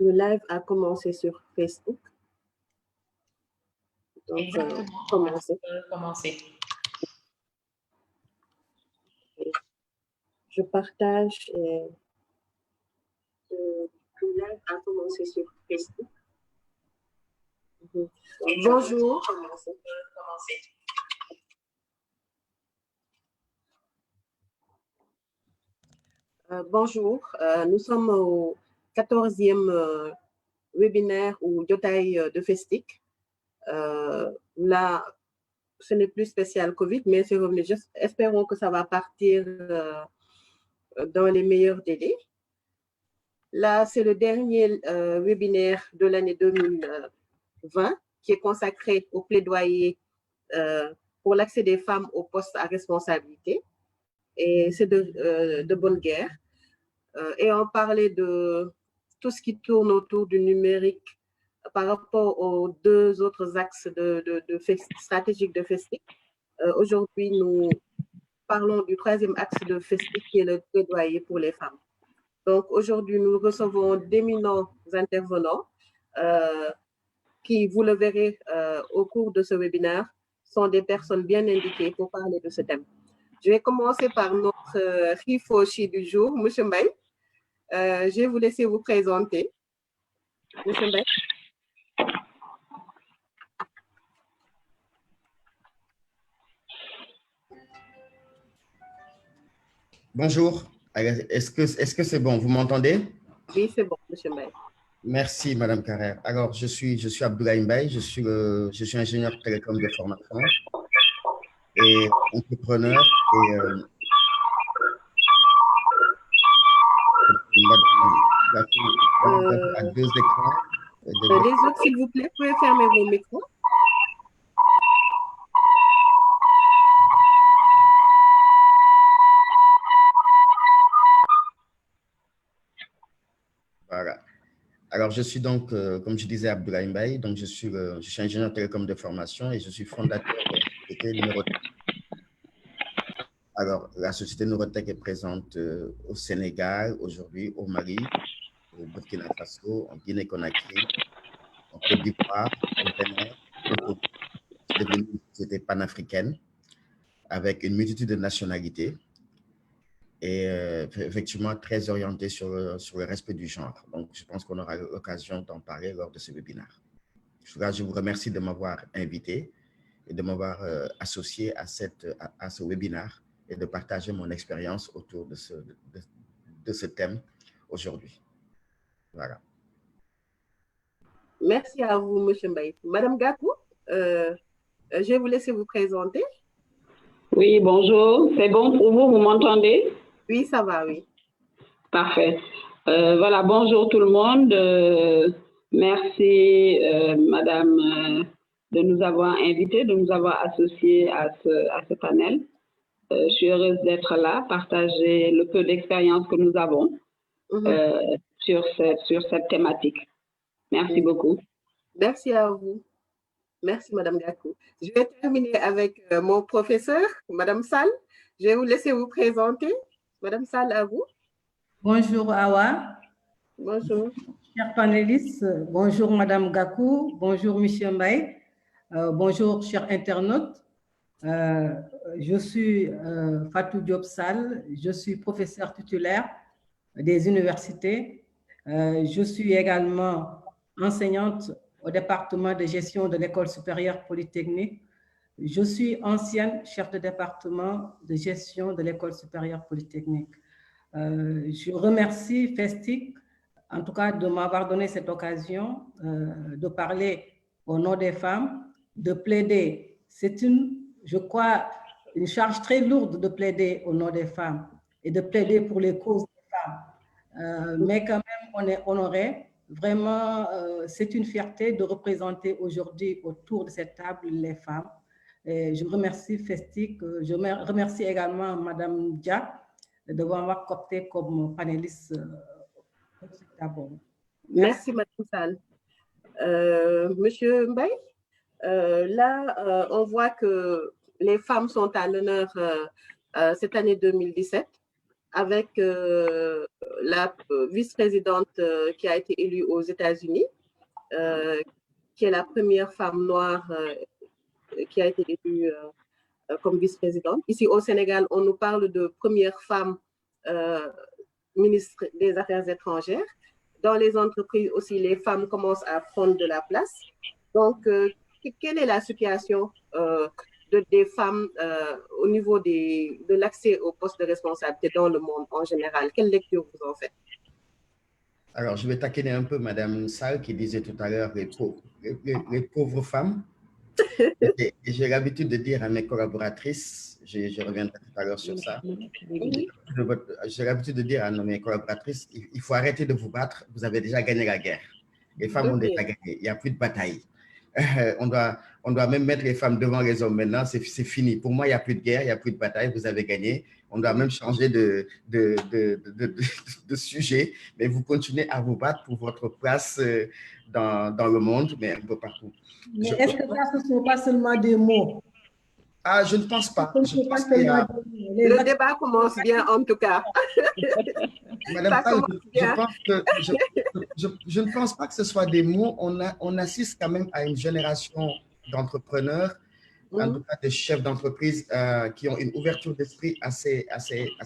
Le live a commencé sur Facebook. Donc, commencer. Je partage. Le live a commencé sur Facebook. Bonjour. Bonjour, nous sommes au 14e webinaire ou jotaay de FESTIC. Là, ce n'est plus spécial Covid, mais c'est revenu. Espérons que ça va partir dans les meilleurs délais. Là, c'est le dernier webinaire de l'année 2020 qui est consacré au plaidoyer pour l'accès des femmes aux postes à responsabilité. Et c'est de bonne guerre. Et on parlait de tout ce qui tourne autour du numérique par rapport aux deux autres axes stratégiques de FESTIC. Aujourd'hui, nous parlons du troisième axe de FESTIC qui est le plaidoyer pour les femmes. Donc aujourd'hui, nous recevons d'éminents intervenants qui, vous le verrez au cours de ce webinaire, sont des personnes bien indiquées pour parler de ce thème. Je vais commencer par notre Rifochi du jour, M. Mbaye. Je vais vous laisser vous présenter. M. Mbaye. Bonjour. Est-ce que c'est bon? Vous m'entendez? Oui, c'est bon, M. Mbaye. Merci, Madame Carrère. Alors, je suis Abdoulaye Mbaye, je suis ingénieur télécom de formation et entrepreneur. À deux écrans. Les autres, s'il vous plaît, pouvez fermer vos micros. Voilà. Alors, je suis donc, comme je disais, Abdoulaye Mbaye, donc je suis ingénieur télécom de formation et je suis fondateur de la société Neurotech. Alors, la société Neurotech est présente au Sénégal, aujourd'hui au Mali, au Burkina Faso, en Guinée-Conakry, en Côte d'Ivoire, au Bénin, au Togo. C'est devenu une société panafricaine avec une multitude de nationalités et effectivement très orientée sur le respect du genre. Donc, je pense qu'on aura l'occasion d'en parler lors de ce webinaire. Je vous remercie de m'avoir invité et de m'avoir associé à ce webinaire et de partager mon expérience autour de ce thème aujourd'hui. Voilà. Merci à vous, M. Mbaye. Madame Gakou, je vais vous laisser vous présenter. Oui, bonjour. C'est bon pour vous? Vous m'entendez? Oui, ça va, oui. Parfait. Voilà, bonjour tout le monde. Merci, Madame, de nous avoir invités, de nous avoir associés à ce panel. Je suis heureuse d'être là, partager le peu d'expérience que nous avons sur cette thématique. Merci beaucoup. Merci à vous. Merci, Madame Gakou. Je vais terminer avec mon professeur, Madame Sall. Je vais vous laisser vous présenter. Madame Sall, à vous. Bonjour, Awa. Bonjour. Chers panélistes, bonjour, Madame Gakou. Bonjour, Monsieur Mbaye. Bonjour, chers internautes. Je suis Fatou Diop Sall. Je suis professeure titulaire des universités. Je suis également enseignante au département de gestion de l'École supérieure polytechnique. Je suis ancienne chef de département de gestion de l'École supérieure polytechnique. Je remercie FESTIC, en tout cas, de m'avoir donné cette occasion de parler au nom des femmes, de plaider. C'est je crois, une charge très lourde de plaider au nom des femmes et de plaider pour les causes des femmes. Mais quand même, on est honoré. Vraiment, c'est une fierté de représenter aujourd'hui autour de cette table les femmes. Et je remercie FESTIC. Je remercie également Madame Dia de m'avoir coopté comme panéliste. Merci, Madame Sall. Monsieur Mbaye, là, on voit que les femmes sont à l'honneur cette année 2017. avec la vice-présidente qui a été élue aux États-Unis, qui est la première femme noire qui a été élue comme vice-présidente. Ici au Sénégal, on nous parle de première femme ministre des Affaires étrangères. Dans les entreprises aussi, les femmes commencent à prendre de la place. Donc, quelle est la situation des femmes au niveau de l'accès aux postes de responsabilité dans le monde en général? Quelle lecture vous en faites? Alors, je vais taquiner un peu Madame Sall qui disait tout à l'heure les pauvres femmes. Et j'ai l'habitude de dire à mes collaboratrices, je reviendrai tout à l'heure sur ça, j'ai l'habitude de dire à mes collaboratrices, il faut arrêter de vous battre, vous avez déjà gagné la guerre. Les femmes ont déjà gagné, il n'y a plus de bataille. On doit même mettre les femmes devant les hommes maintenant, c'est fini. Pour moi, il n'y a plus de guerre, il n'y a plus de bataille, vous avez gagné. On doit même changer de sujet, mais vous continuez à vous battre pour votre place dans le monde, mais un peu partout. Mais est-ce que ça, ce ne sont pas seulement des mots? Ah, je ne pense pas. Le débat commence bien, en tout cas. Madame Sall, je ne pense pas que ce soit des mots. On assiste quand même à une génération d'entrepreneurs, en tout cas de chefs d'entreprise qui ont une ouverture d'esprit assez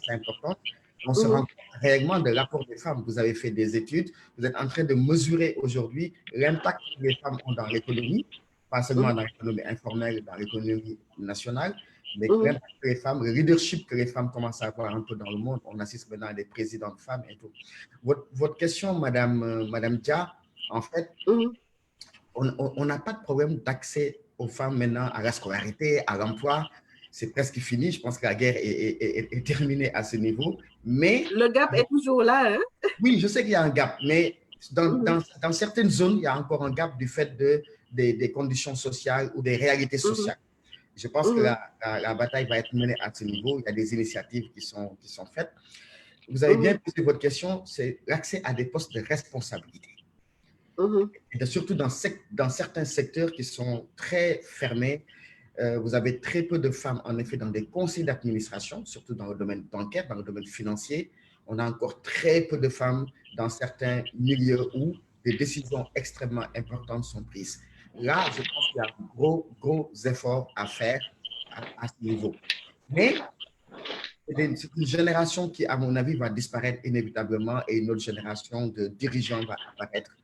importante. On se rend compte réellement de l'apport des femmes. Vous avez fait des études, vous êtes en train de mesurer aujourd'hui l'impact que les femmes ont dans l'économie, pas seulement dans l'économie informelle, dans l'économie nationale, mais l'impact que les femmes, le leadership que les femmes commencent à avoir un peu dans le monde. On assiste maintenant à des présidents de femmes et tout. Votre question, Madame Dia, en fait, on n'a pas de problème d'accès aux femmes maintenant à la scolarité, à l'emploi. C'est presque fini. Je pense que la guerre est terminée à ce niveau. Mais le gap est toujours là. Hein? Oui, je sais qu'il y a un gap, mais dans certaines zones, il y a encore un gap du fait des conditions sociales ou des réalités sociales. Je pense que la bataille va être menée à ce niveau. Il y a des initiatives qui sont faites. Vous avez bien posé votre question, c'est l'accès à des postes de responsabilité. Et surtout dans certains secteurs qui sont très fermés. Vous avez très peu de femmes, en effet, dans des conseils d'administration, surtout dans le domaine bancaire, dans le domaine financier. On a encore très peu de femmes dans certains milieux où des décisions extrêmement importantes sont prises. Là, je pense qu'il y a un gros effort à faire à ce niveau. Mais c'est une génération qui, à mon avis, va disparaître inévitablement et une autre génération de dirigeants va apparaître.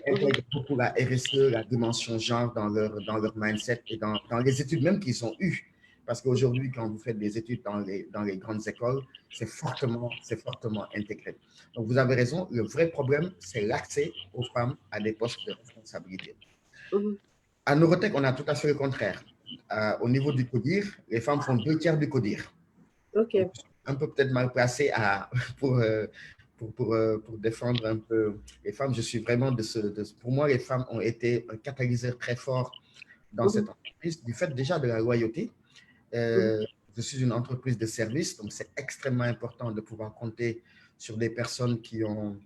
Intègrent beaucoup la RSE, la dimension genre dans leur mindset et dans les études même qu'ils ont eues. Parce qu'aujourd'hui, quand vous faites des études dans les grandes écoles, c'est fortement intégré. Donc, vous avez raison, le vrai problème, c'est l'accès aux femmes à des postes de responsabilité. À Neurotech, on a tout à fait le contraire. Au niveau du CODIR, les femmes font 2/3 du CODIR. Ok. Un peu peut-être mal placé pour défendre un peu les femmes. Je suis vraiment pour moi, les femmes ont été un catalyseur très fort dans cette entreprise, du fait déjà de la loyauté. Je suis une entreprise de service, donc c'est extrêmement important de pouvoir compter sur des personnes qui ont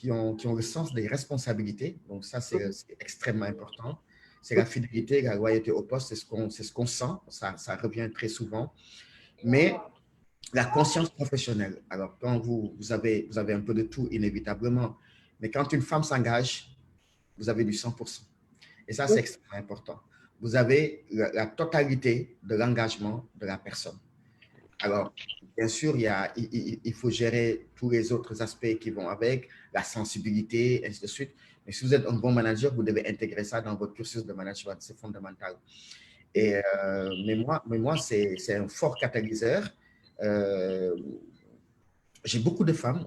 le sens des responsabilités. Donc ça, c'est extrêmement important. C'est la fidélité, la loyauté au poste, c'est ce qu'on sent, ça revient très souvent. Mais la conscience professionnelle. Alors, quand vous avez un peu de tout, inévitablement, mais quand une femme s'engage, vous avez du 100%. Et ça, c'est extrêmement important. Vous avez la totalité de l'engagement de la personne. Alors, bien sûr, il faut gérer tous les autres aspects qui vont avec, la sensibilité, ainsi de suite. Mais si vous êtes un bon manager, vous devez intégrer ça dans votre cursus de management. C'est fondamental. Mais moi c'est un fort catalyseur. J'ai beaucoup de femmes,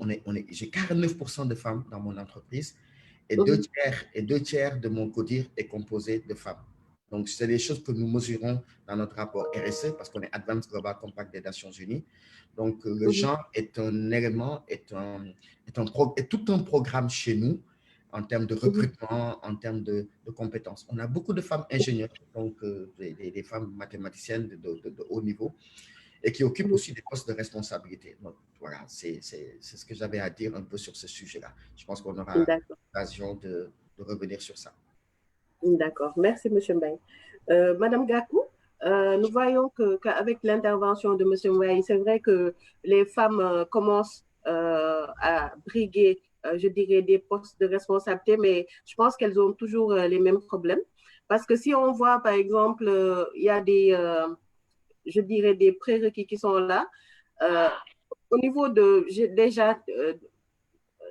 j'ai 49% de femmes dans mon entreprise et deux tiers de mon CODIR est composé de femmes. Donc, c'est des choses que nous mesurons dans notre rapport RSE parce qu'on est Advanced Global Compact des Nations Unies. Donc, le genre est un élément, est tout un programme chez nous en termes de recrutement, en termes de compétences. On a beaucoup de femmes ingénieurs, donc des femmes mathématiciennes de haut niveau et qui occupent aussi des postes de responsabilité. Donc, voilà, c'est ce que j'avais à dire un peu sur ce sujet-là. Je pense qu'on aura l'occasion de revenir sur ça. D'accord. Merci, M. Mbaye. Madame Gakou, nous voyons qu'avec l'intervention de M. Mouaï, c'est vrai que les femmes commencent à briguer, je dirais, des postes de responsabilité, mais je pense qu'elles ont toujours les mêmes problèmes. Parce que si on voit, par exemple, il y a des, je dirais, des prérequis qui sont là, au niveau déjà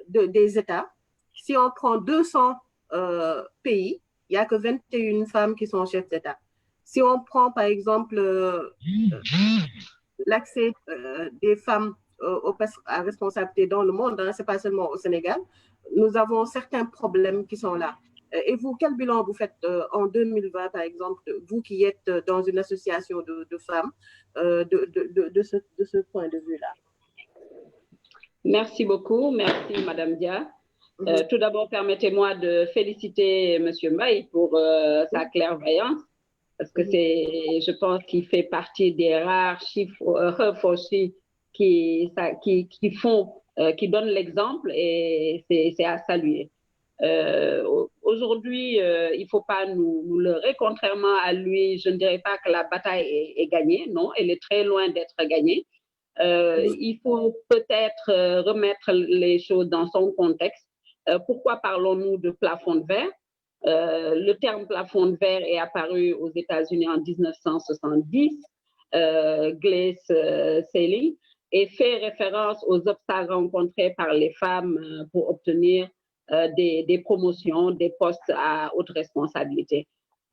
des États, si on prend 200 pays, il n'y a que 21 femmes qui sont chefs d'État. Si on prend, par exemple, l'accès des femmes à responsabilité dans le monde, hein, ce n'est pas seulement au Sénégal, nous avons certains problèmes qui sont là. Et vous, quel bilan vous faites en 2020, par exemple, vous qui êtes dans une association de femmes, de ce point de vue-là? Merci beaucoup. Merci, Madame Dia. Tout d'abord, permettez-moi de féliciter M. Mbaye pour sa clairvoyance, parce que je pense qu'il fait partie des rares chiffres aussi qui donnent l'exemple, et c'est à saluer. Aujourd'hui, il ne faut pas nous leurrer. Contrairement à lui, je ne dirais pas que la bataille est gagnée. Non, elle est très loin d'être gagnée. Il faut peut-être remettre les choses dans son contexte. Pourquoi parlons-nous de plafond de verre? Le terme plafond de verre est apparu aux États-Unis en 1970, Glace Sailing, et fait référence aux obstacles rencontrés par les femmes pour obtenir des promotions, des postes à haute responsabilité.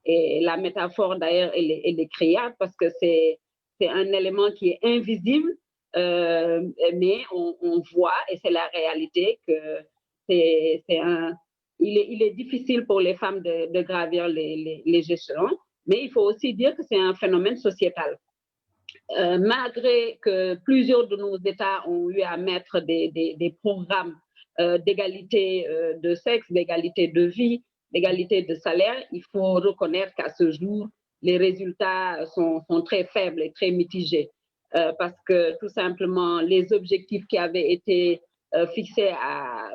Et la métaphore, d'ailleurs, elle est criarde parce que c'est un élément qui est invisible, mais on voit, et c'est la réalité, que il est difficile pour les femmes de gravir les échelons, mais il faut aussi dire que c'est un phénomène sociétal. Malgré que plusieurs de nos États ont eu à mettre des programmes d'égalité de sexe, d'égalité de vie, d'égalité de salaire, il faut reconnaître qu'à ce jour, les résultats sont très faibles et très mitigés. Parce que tout simplement, les objectifs qui avaient été fixés à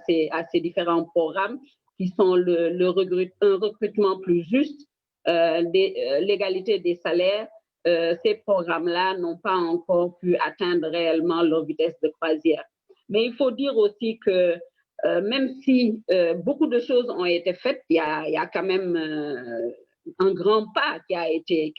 ces différents programmes, qui sont un recrutement plus juste, l'égalité des salaires, ces programmes-là n'ont pas encore pu atteindre réellement leur vitesse de croisière. Mais il faut dire aussi que même si beaucoup de choses ont été faites, il y a quand même un grand pas qui a été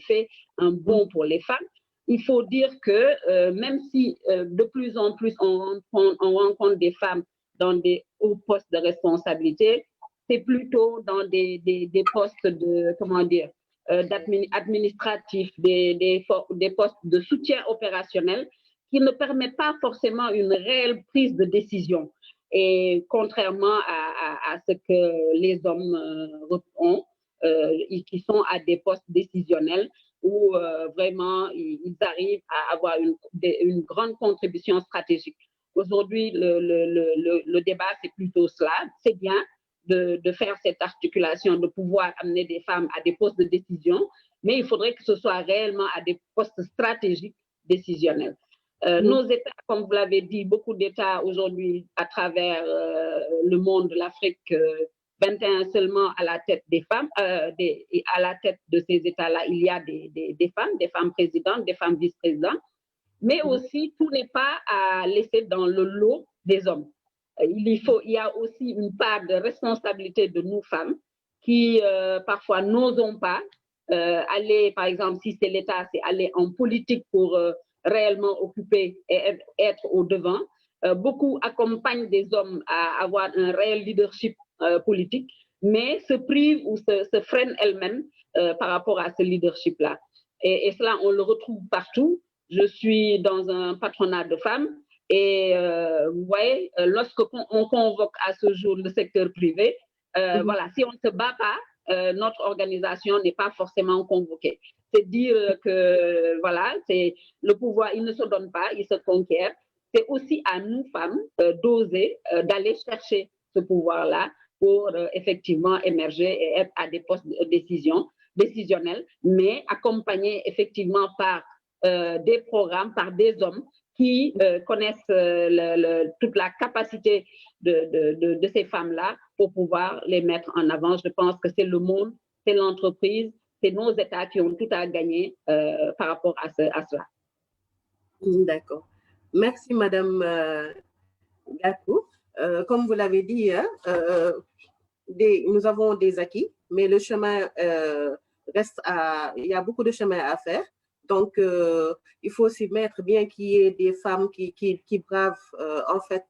fait, un bond pour les femmes. Il faut dire que même si de plus en plus on rencontre des femmes dans des hauts postes de responsabilité, c'est plutôt dans des postes de, comment dire, administratifs, des postes de soutien opérationnel qui ne permettent pas forcément une réelle prise de décision. Et contrairement à ce que les hommes ont, qui sont à des postes décisionnels où vraiment ils arrivent à avoir une grande contribution stratégique. Aujourd'hui, le débat, c'est plutôt cela. C'est bien de faire cette articulation, de pouvoir amener des femmes à des postes de décision, mais il faudrait que ce soit réellement à des postes stratégiques décisionnels. Nos États, comme vous l'avez dit, beaucoup d'États aujourd'hui à travers le monde de l'Afrique, 21 seulement à la tête des femmes, à la tête de ces États-là, il y a des femmes présidentes, des femmes vice-présidentes, mais aussi tout n'est pas à laisser dans le lot des hommes. Il y a aussi une part de responsabilité de nous femmes qui parfois n'osons pas aller, par exemple, si c'est l'État, c'est aller en politique pour réellement occuper et être au devant. Beaucoup accompagnent des hommes à avoir un réel leadership politique, mais se privent ou se freinent elles-mêmes par rapport à ce leadership-là. Et cela, on le retrouve partout. Je suis dans un patronat de femmes et vous voyez, lorsqu'on convoque à ce jour le secteur privé, voilà, si on ne se bat pas, notre organisation n'est pas forcément convoquée. C'est dire que voilà, c'est le pouvoir, il ne se donne pas, il se conquiert. C'est aussi à nous femmes d'oser, d'aller chercher ce pouvoir-là pour effectivement émerger et être à des postes de décisionnels, mais accompagnés effectivement par des programmes, par des hommes qui connaissent toute la capacité de ces femmes-là pour pouvoir les mettre en avant. Je pense que c'est le monde, c'est l'entreprise, c'est nos États qui ont tout à gagner par rapport à cela. D'accord. Merci, Madame Gakou. Comme vous l'avez dit, hein, nous avons des acquis, mais le chemin reste il y a beaucoup de chemin à faire. Donc, il faut s'y mettre, bien qu'il y ait des femmes qui bravent, en fait,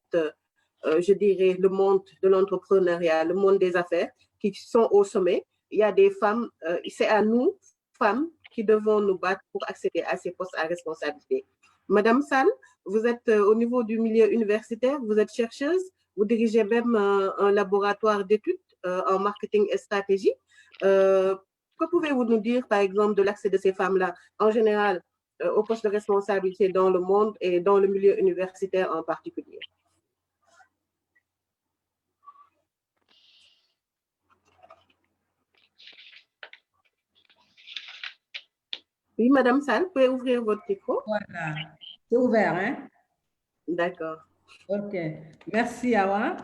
je dirais, le monde de l'entrepreneuriat, le monde des affaires, qui sont au sommet. Il y a des femmes, c'est à nous, femmes, qui devons nous battre pour accéder à ces postes à responsabilité. Madame Sall, vous êtes au niveau du milieu universitaire, vous êtes chercheuse, vous dirigez même un laboratoire d'études en marketing et stratégie. Que pouvez-vous nous dire, par exemple, de l'accès de ces femmes-là, en général, aux postes de responsabilité dans le monde et dans le milieu universitaire en particulier? Oui, Madame Sall, vous pouvez ouvrir votre micro? Voilà, c'est ouvert, hein? D'accord. OK. Merci, Awa.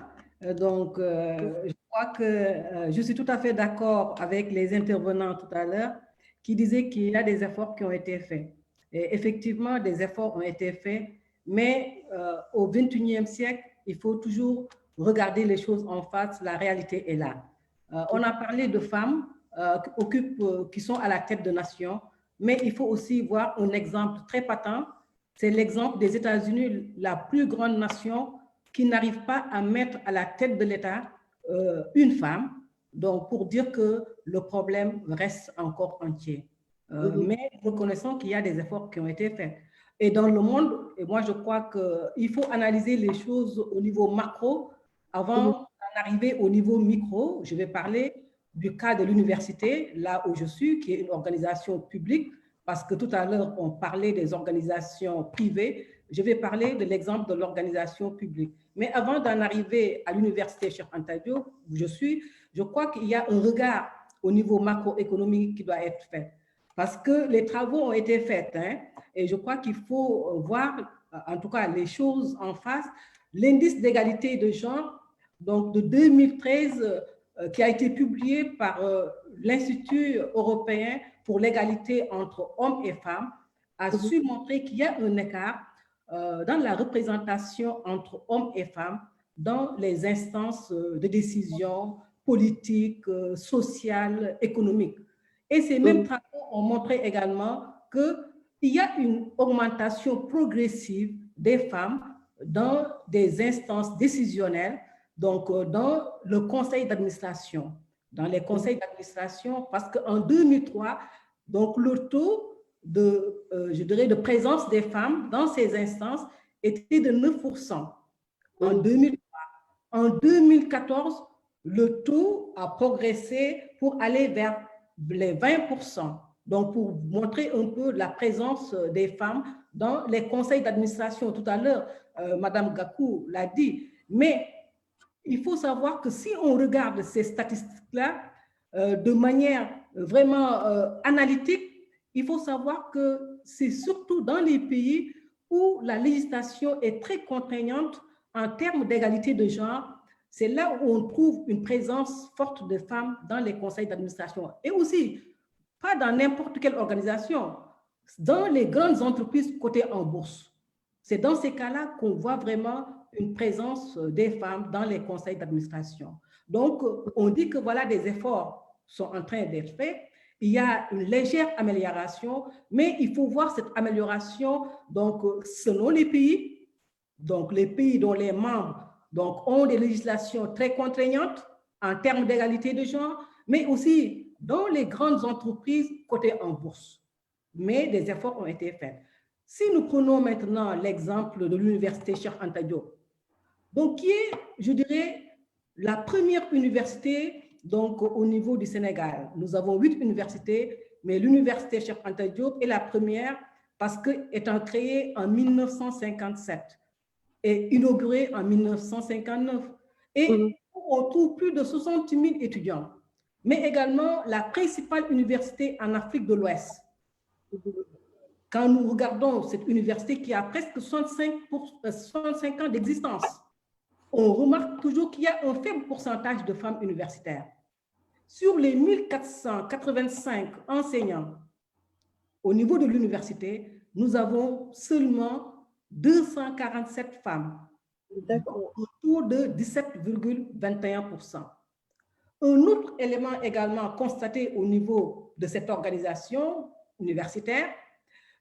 Donc, je crois que je suis tout à fait d'accord avec les intervenants tout à l'heure qui disaient qu'il y a des efforts qui ont été faits. Et effectivement, des efforts ont été faits, mais au XXIe siècle, il faut toujours regarder les choses en face. La réalité est là. On a parlé de femmes qui sont à la tête de nations, mais il faut aussi voir un exemple très patent. C'est l'exemple des États-Unis, la plus grande nation qui n'arrive pas à mettre à la tête de l'État une femme, donc pour dire que le problème reste encore entier. Mais reconnaissons qu'il y a des efforts qui ont été faits. Et dans le monde, et moi je crois qu'il faut analyser les choses au niveau macro avant d'en arriver au niveau micro. Je vais parler du cas de l'université, là où je suis, qui est une organisation publique, parce que tout à l'heure, on parlait des organisations privées. Je vais parler de l'exemple de l'organisation publique. Mais avant d'en arriver à l'université Cheikh Anta Diop, où je suis, je crois qu'il y a un regard au niveau macroéconomique qui doit être fait. Parce que les travaux ont été faits, hein, et je crois qu'il faut voir, en tout cas, les choses en face. L'indice d'égalité de genre, donc de 2013, qui a été publié par l'Institut européen pour l'égalité entre hommes et femmes, a su montrer qu'il y a un écart dans la représentation entre hommes et femmes dans les instances de décision politiques, sociales, économiques. Et ces mêmes travaux ont montré également qu'il y a une augmentation progressive des femmes dans des instances décisionnelles, donc dans le conseil d'administration. Dans les conseils d'administration, parce qu'en 2003, donc le taux je dirais, de présence des femmes dans ces instances était de 9% en 2003. En 2014, le taux a progressé pour aller vers les 20%. Donc, pour montrer un peu la présence des femmes dans les conseils d'administration. Tout à l'heure, Madame Gakou l'a dit. Mais il faut savoir que si on regarde ces statistiques-là de manière vraiment analytique, il faut savoir que c'est surtout dans les pays où la législation est très contraignante en termes d'égalité de genre. C'est là où on trouve une présence forte de femmes dans les conseils d'administration. Et aussi, pas dans n'importe quelle organisation, dans les grandes entreprises cotées en bourse. C'est dans ces cas-là qu'on voit vraiment une présence des femmes dans les conseils d'administration. Donc, on dit que voilà, des efforts sont en train d'être faits. Il y a une légère amélioration, mais il faut voir cette amélioration donc, selon les pays. Donc, les pays dont les membres donc, ont des législations très contraignantes en termes d'égalité de genre, mais aussi dans les grandes entreprises cotées en bourse. Mais des efforts ont été faits. Si nous prenons maintenant l'exemple de l'université Cheikh Anta Diop, donc qui est, je dirais, la première université donc, au niveau du Sénégal. Nous avons 8 universités, mais l'université Cheikh Anta Diop est la première parce qu'étant créée en 1957 et inaugurée en 1959. Et on trouve plus de 60 000 étudiants, mais également la principale université en Afrique de l'Ouest. Quand nous regardons cette université qui a presque 65 ans d'existence, on remarque toujours qu'il y a un faible pourcentage de femmes universitaires. sur les 1485 enseignants au niveau de l'université, nous avons seulement 247 femmes, autour de 17,21%. Un autre élément également constaté au niveau de cette organisation universitaire,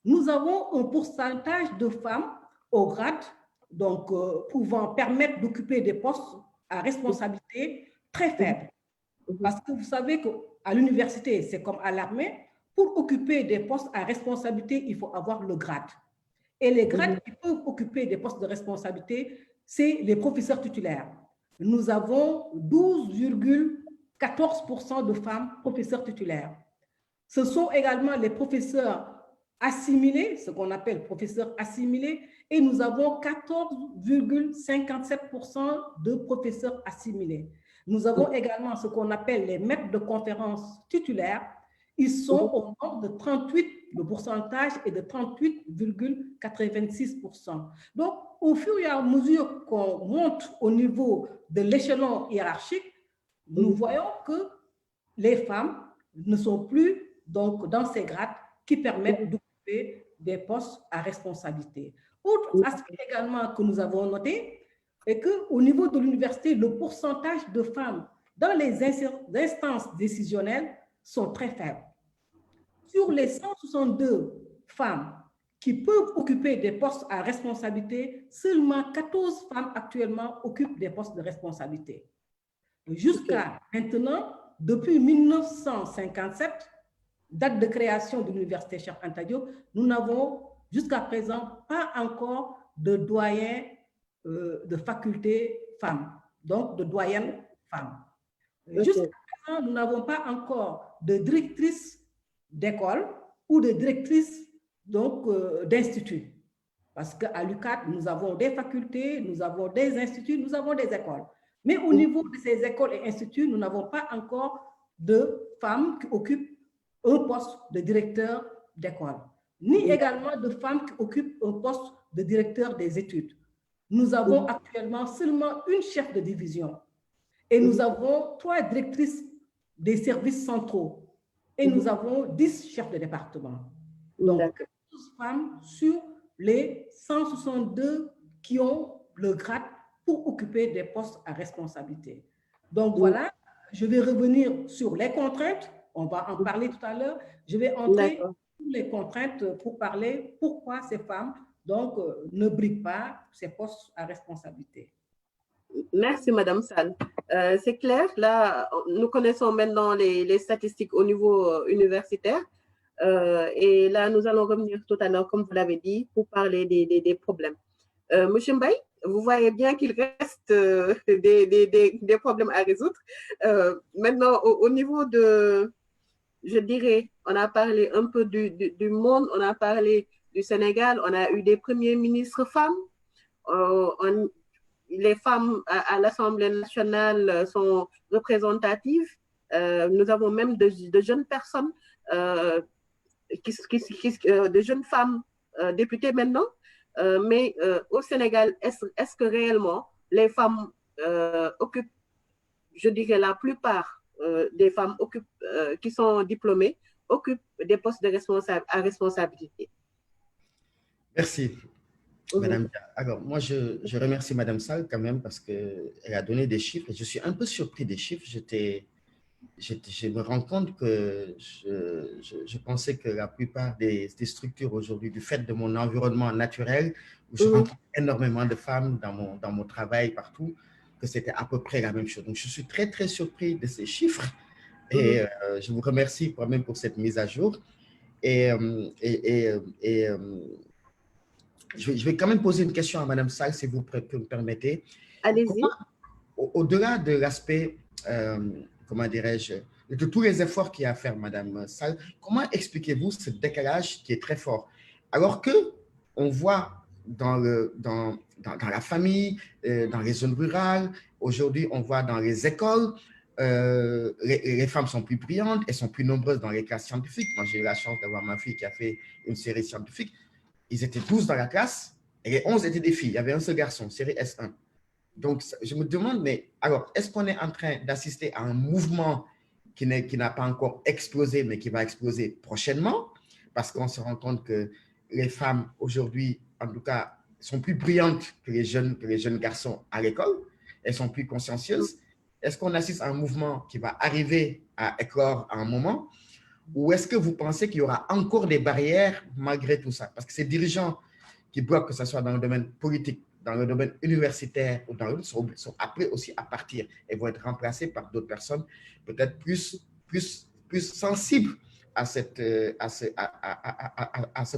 nous avons un pourcentage de femmes au grade, donc pouvant permettre d'occuper des postes à responsabilité très faible. Parce que vous savez qu'à l'université, c'est comme à l'armée, pour occuper des postes à responsabilité, il faut avoir le grade. Et les grades qui peuvent occuper des postes de responsabilité, c'est les professeurs titulaires. Nous avons 12,14% de femmes professeurs titulaires. Ce sont également les professeurs assimilés, ce qu'on appelle professeurs assimilés, et nous avons 14,57% de professeurs assimilés. Nous avons également ce qu'on appelle les maîtres de conférences titulaires. Ils sont au nombre de 38, le pourcentage est de 38,86%. Donc, au fur et à mesure qu'on monte au niveau de l'échelon hiérarchique, nous voyons que les femmes ne sont plus donc, dans ces grades qui permettent d'occuper des postes à responsabilité. Autre aspect également que nous avons noté est qu'au niveau de l'université, le pourcentage de femmes dans les instances décisionnelles sont très faibles. Sur les 162 femmes qui peuvent occuper des postes à responsabilité, seulement 14 femmes actuellement occupent des postes de responsabilité. Jusqu'à maintenant, depuis 1957, date de création de l'Université Cheikh Anta Diop, nous n'avons jusqu'à présent pas encore de doyen de faculté femmes, donc de doyennes femmes. Jusqu'à présent, nous n'avons pas encore de directrice d'école ou de directrice d'institut. Parce qu'à l'UCAD, nous avons des facultés, nous avons des instituts, nous avons des écoles. Mais au niveau de ces écoles et instituts, nous n'avons pas encore de femmes qui occupent un poste de directeur d'école, ni également de femmes qui occupent un poste de directeur des études. Nous avons actuellement seulement une chef de division et nous avons 3 directrices des services centraux et nous avons 10 chefs de département. Donc, 12 femmes sur les 162 qui ont le grade pour occuper des postes à responsabilité. Donc voilà, je vais revenir sur les contraintes. On va en parler tout à l'heure. Je vais entrer sur les contraintes pour parler pourquoi ces femmes donc, ne briguent pas ces postes à responsabilité. Merci, Madame Sall. C'est clair. Là, nous connaissons maintenant les statistiques au niveau universitaire. Et là, nous allons revenir tout à l'heure, comme vous l'avez dit, pour parler des problèmes. Monsieur Mbaye, vous voyez bien qu'il reste des problèmes à résoudre. Maintenant, au niveau de, je dirais, on a parlé un peu du monde, on a parlé du Sénégal, on a eu des premiers ministres femmes. Les femmes à l'Assemblée nationale sont représentatives. Nous avons même de jeunes personnes, de jeunes femmes députées maintenant. Mais au Sénégal, est-ce que réellement les femmes occupent, je dirais la plupart des femmes qui sont diplômées occupent des postes à responsabilité? Merci, Madame. Alors, moi, je remercie Madame Sall quand même parce qu'elle a donné des chiffres. Je suis un peu surpris des chiffres. Je me rends compte que je pensais que la plupart des structures aujourd'hui, du fait de mon environnement naturel, où je rencontre énormément de femmes dans mon travail partout, que c'était à peu près la même chose. Donc, je suis très, très surpris de ces chiffres et je vous remercie quand même pour cette mise à jour. Je vais quand même poser une question à Madame Sall, si vous me permettez. Allez-y. Au-delà de l'aspect, comment dirais-je, de tous les efforts qu'il y a à faire, Madame Sall, comment expliquez-vous ce décalage qui est très fort? Alors qu'on voit dans la famille, dans les zones rurales, aujourd'hui on voit dans les écoles, les femmes sont plus brillantes, elles sont plus nombreuses dans les classes scientifiques. Moi, j'ai eu la chance d'avoir ma fille qui a fait une série scientifique. Ils étaient 12 dans la classe et les 11 étaient des filles. Il y avait un seul garçon, série S1. Donc, je me demande, mais alors, est-ce qu'on est en train d'assister à un mouvement qui n'a pas encore explosé, mais qui va exploser prochainement, parce qu'on se rend compte que les femmes aujourd'hui, en tout cas, sont plus brillantes que les jeunes garçons à l'école. Elles sont plus consciencieuses. Est-ce qu'on assiste à un mouvement qui va arriver à éclore à un moment? Ou est-ce que vous pensez qu'il y aura encore des barrières malgré tout ça? Parce que ces dirigeants qui bloquent, que ce soit dans le domaine politique, dans le domaine universitaire ou dans l'autre, sont appelés aussi à partir et vont être remplacés par d'autres personnes peut-être plus sensibles à ce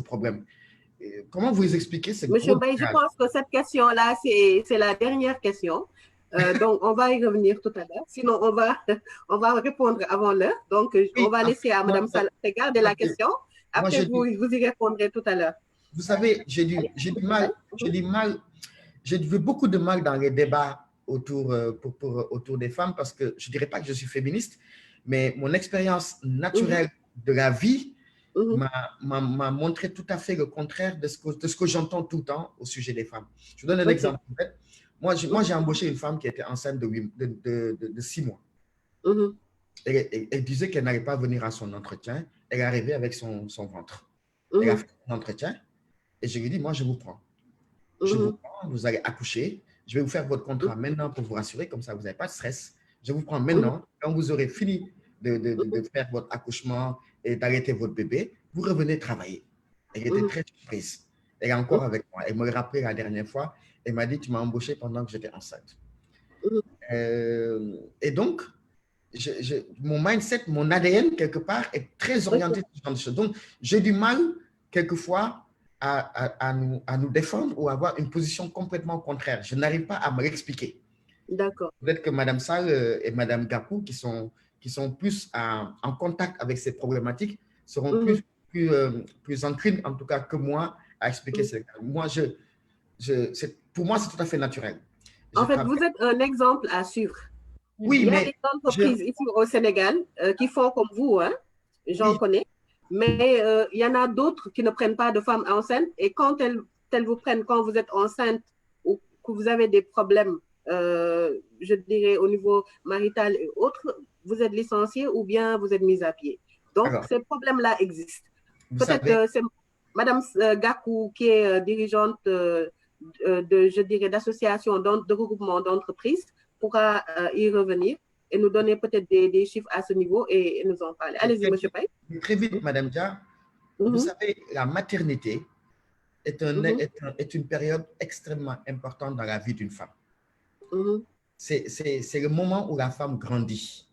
problème. Comment vous expliquez ce Monsieur Mbaye, je pense que cette question-là, c'est la dernière question. Donc, on va y revenir tout à l'heure. Sinon, on va répondre avant l'heure. Donc, oui, on va laisser à Mme Saltega de la question. Après, vous y répondrez tout à l'heure. Vous savez, j'ai beaucoup de mal dans les débats autour des femmes parce que je ne dirais pas que je suis féministe, mais mon expérience naturelle de la vie m'a montré tout à fait le contraire de ce que j'entends tout le temps au sujet des femmes. Je vous donne un exemple. Moi, j'ai embauché une femme qui était enceinte de 6 mois. Elle disait qu'elle n'allait pas venir à son entretien. Elle est arrivée avec son ventre. Elle a fait son entretien et je lui ai dit, moi, je vous prends. Je vous prends, vous allez accoucher. Je vais vous faire votre contrat maintenant pour vous rassurer, comme ça, vous n'avez pas de stress. Je vous prends maintenant. Quand vous aurez fini de faire votre accouchement et d'arrêter votre bébé, vous revenez travailler. Elle était très surprise. Elle est encore avec moi. Elle me l'a rappelé la dernière fois. Elle m'a dit, tu m'as embauché pendant que j'étais enceinte. Et donc, mon mindset, mon ADN, quelque part, est très orienté sur ce genre de choses. Donc, j'ai du mal, quelquefois, à nous défendre ou avoir une position complètement contraire. Je n'arrive pas à me l'expliquer. D'accord. Peut-être que Mme Sall et Mme Gakou, qui sont plus en contact avec ces problématiques, seront plus enclines, en tout cas, que moi, à expliquer ça. Moi, pour moi, c'est tout à fait naturel. En fait, vous êtes un exemple à suivre. Oui, il y a des entreprises ici au Sénégal qui font comme vous, hein, j'en connais, mais il y en a d'autres qui ne prennent pas de femmes enceintes et quand elles vous prennent quand vous êtes enceinte ou que vous avez des problèmes, je dirais au niveau marital et autres, vous êtes licencié ou bien vous êtes mis à pied. Donc, ces problèmes-là existent. Peut-être c'est Mme Gakou qui est dirigeante je dirais, d'association, de regroupement d'entreprises, pourra y revenir et nous donner peut-être des chiffres à ce niveau et nous en parler. Allez-y, M. Paye. Très vite, Mme Dia. Vous savez, la maternité est une période extrêmement importante dans la vie d'une femme. C'est le moment où la femme grandit.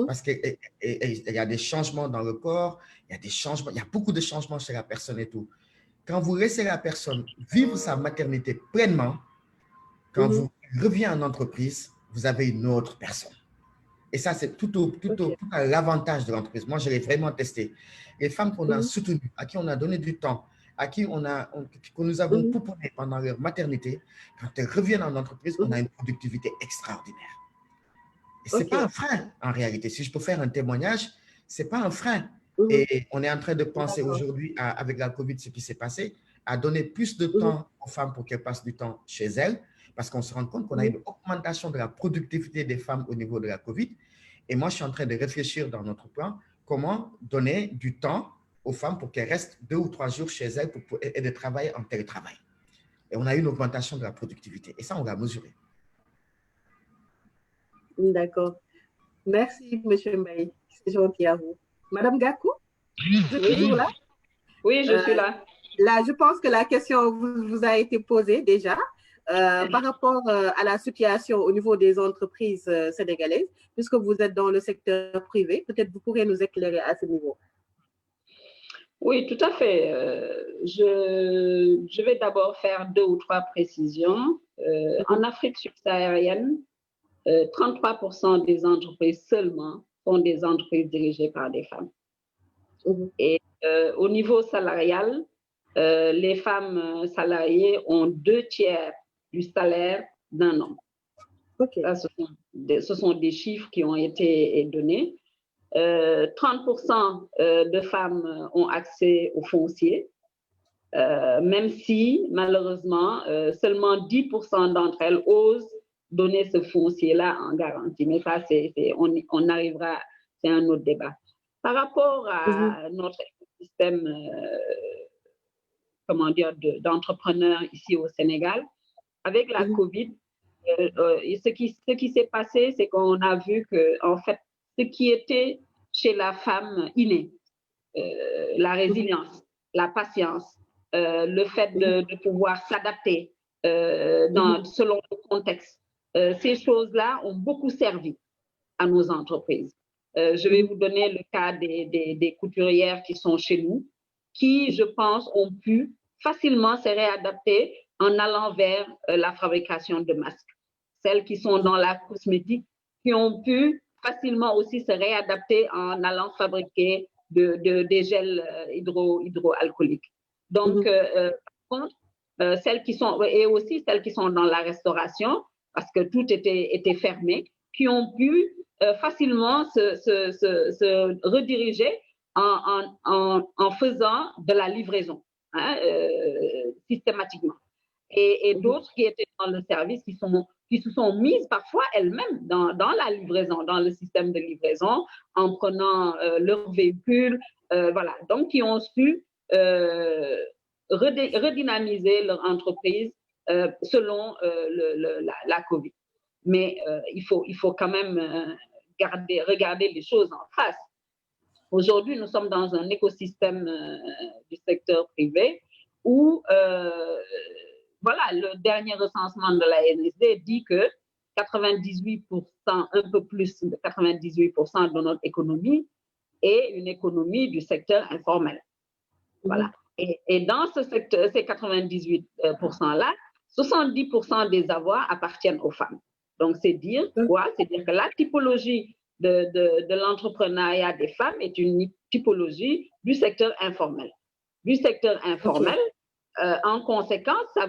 Parce qu'il y a des changements dans le corps, il y a beaucoup de changements chez la personne et tout. Quand vous laissez la personne vivre sa maternité pleinement, quand vous revenez en entreprise, vous avez une autre personne. Et ça, c'est tout à l'avantage de l'entreprise. Moi, je l'ai vraiment testé. Les femmes qu'on a soutenues, à qui on a donné du temps, à qui que nous avons pouponné pendant leur maternité, quand elles reviennent en entreprise, on a une productivité extraordinaire. Et ce n'est pas un frein, en réalité. Si je peux faire un témoignage, ce n'est pas un frein. Et on est en train de penser aujourd'hui, avec la COVID, ce qui s'est passé, à donner plus de temps aux femmes pour qu'elles passent du temps chez elles, parce qu'on se rend compte qu'on a une augmentation de la productivité des femmes au niveau de la COVID. Et moi, je suis en train de réfléchir dans notre plan comment donner du temps aux femmes pour qu'elles restent 2 ou 3 jours chez elles et de travailler en télétravail. Et on a une augmentation de la productivité. Et ça, on l'a mesuré. D'accord. Merci, M. Mbaye. C'est gentil à vous. Madame Gakou, vous êtes toujours là? Oui, je suis là. Là, je pense que la question vous a été posée déjà par rapport à la situation au niveau des entreprises sénégalaises, puisque vous êtes dans le secteur privé. Peut-être vous pourrez nous éclairer à ce niveau. Oui, tout à fait. Je vais d'abord faire 2 ou 3 précisions. En Afrique subsaharienne, 33% des entreprises seulement sont des entreprises dirigées par des femmes. Et au niveau salarial, les femmes salariées ont 2/3 du salaire d'un homme. Ça, ce sont des chiffres qui ont été donnés. 30% de femmes ont accès au foncier, même si, malheureusement, seulement 10% d'entre elles osent donner ce foncier-là en garantie. Mais ça, on arrivera c'est un autre débat. Par rapport à notre écosystème, comment dire, d'entrepreneurs ici au Sénégal, avec la COVID, ce qui s'est passé, c'est qu'on a vu que, en fait, ce qui était chez la femme innée, la résilience, la patience, le fait de pouvoir s'adapter selon le contexte, ces choses-là ont beaucoup servi à nos entreprises. Je vais vous donner le cas des couturières qui sont chez nous, qui, je pense, ont pu facilement se réadapter en allant vers la fabrication de masques. Celles qui sont dans la cosmétique, qui ont pu facilement aussi se réadapter en allant fabriquer des gels hydroalcooliques. Donc, par contre, celles qui sont, et aussi celles qui sont dans la restauration, parce que tout était fermé, qui ont pu facilement se rediriger en faisant de la livraison systématiquement. Et d'autres qui étaient dans le service, qui se sont mises parfois elles-mêmes dans la livraison, dans le système de livraison, en prenant leur véhicule, voilà. Donc, qui ont su redynamiser leur entreprise selon la COVID. Mais il faut quand même regarder les choses en face. Aujourd'hui, nous sommes dans un écosystème du secteur privé où, voilà, le dernier recensement de la NSD dit que 98%, un peu plus de 98% de notre économie est une économie du secteur informel. Voilà. Et dans ce secteur, ces 98%-là, 70% des avoirs appartiennent aux femmes. Donc, c'est dire quoi? C'est dire que la typologie de l'entrepreneuriat des femmes est une typologie du secteur informel. Du secteur informel, en conséquence, ça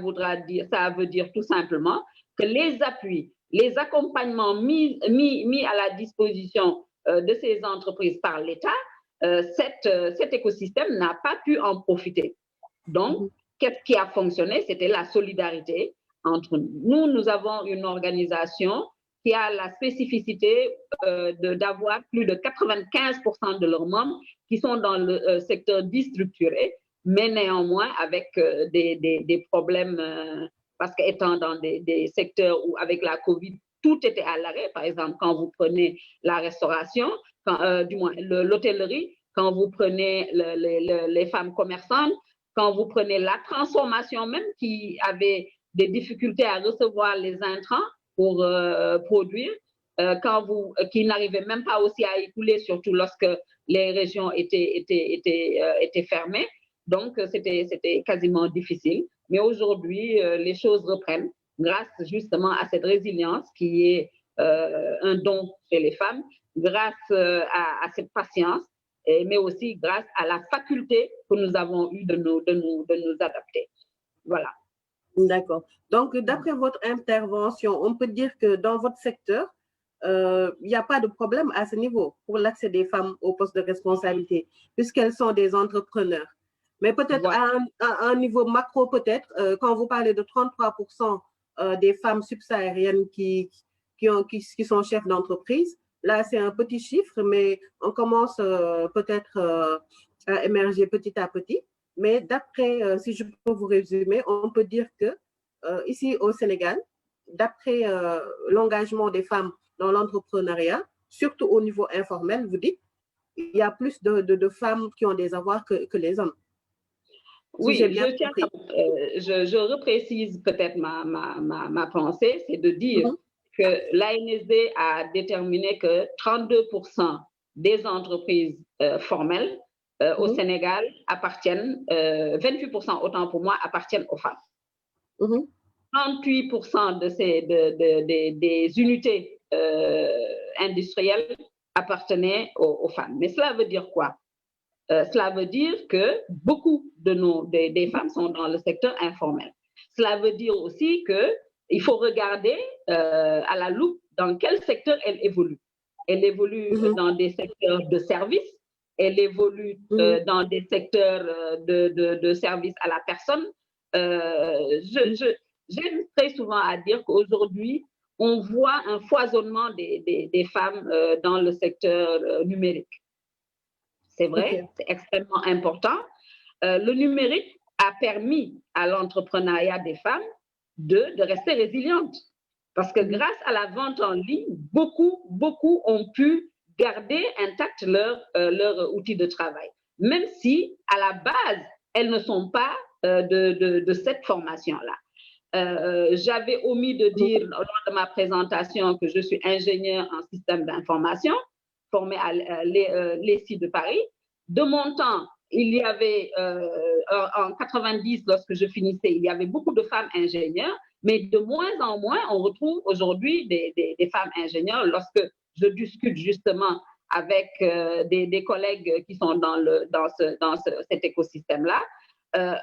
veut dire tout simplement que les appuis, les accompagnements mis à la disposition de ces entreprises par l'État, cet écosystème n'a pas pu en profiter. Donc, qu'est-ce qui a fonctionné? C'était la solidarité entre nous. Nous avons une organisation qui a la spécificité d'avoir plus de 95% de leurs membres qui sont dans le secteur déstructuré, mais néanmoins avec des problèmes, parce qu'étant dans des secteurs où avec la COVID, tout était à l'arrêt. Par exemple, quand vous prenez la restauration, du moins l'hôtellerie, quand vous prenez les femmes commerçantes, quand vous prenez la transformation même qui avait des difficultés à recevoir les intrants pour produire, qui n'arrivaient même pas aussi à écouler, surtout lorsque les régions étaient fermées. Donc, c'était quasiment difficile. Mais aujourd'hui, les choses reprennent grâce justement à cette résilience qui est un don chez les femmes, grâce à cette patience, mais aussi grâce à la faculté que nous avons eue de nous adapter. Voilà. D'accord. Donc, d'après votre intervention, on peut dire que dans votre secteur, il n'y a pas de problème à ce niveau pour l'accès des femmes aux postes de responsabilité, puisqu'elles sont des entrepreneurs. Mais peut-être voilà. à un niveau macro, peut-être, quand vous parlez de 33% des femmes subsahariennes qui sont chefs d'entreprise, là, c'est un petit chiffre, mais on commence peut-être à émerger petit à petit. Mais d'après, si je peux vous résumer, on peut dire que ici au Sénégal, d'après l'engagement des femmes dans l'entrepreneuriat, surtout au niveau informel, vous dites, il y a plus de femmes qui ont des avoirs que les hommes. Oui, si je reprécise peut-être ma pensée, c'est de dire que l'ANSD a déterminé que 32% des entreprises formelles au Sénégal appartiennent, 28% autant pour moi, appartiennent aux femmes. 38% des unités industrielles appartenaient aux femmes. Mais cela veut dire quoi? Cela veut dire que beaucoup des femmes sont dans le secteur informel. Cela veut dire aussi qu'il faut regarder à la loupe dans quel secteur elle évolue. Elle évolue dans des secteurs de services, elle évolue dans des secteurs de services à la personne. J'aime très souvent à dire qu'aujourd'hui, on voit un foisonnement des femmes dans le secteur numérique. C'est vrai, c'est extrêmement important. Le numérique a permis à l'entrepreneuriat des femmes de rester résilientes. Parce que grâce à la vente en ligne, beaucoup ont pu garder intact leur outil de travail. Même si, à la base, elles ne sont pas de cette formation-là. J'avais omis de dire lors de ma présentation que je suis ingénieure en système d'information, formée à l'ESI de Paris. De mon temps, il y avait, en 90, lorsque je finissais, il y avait beaucoup de femmes ingénieures, mais de moins en moins, on retrouve aujourd'hui des femmes ingénieures. Lorsque je discute justement avec des collègues qui sont dans cet écosystème-là,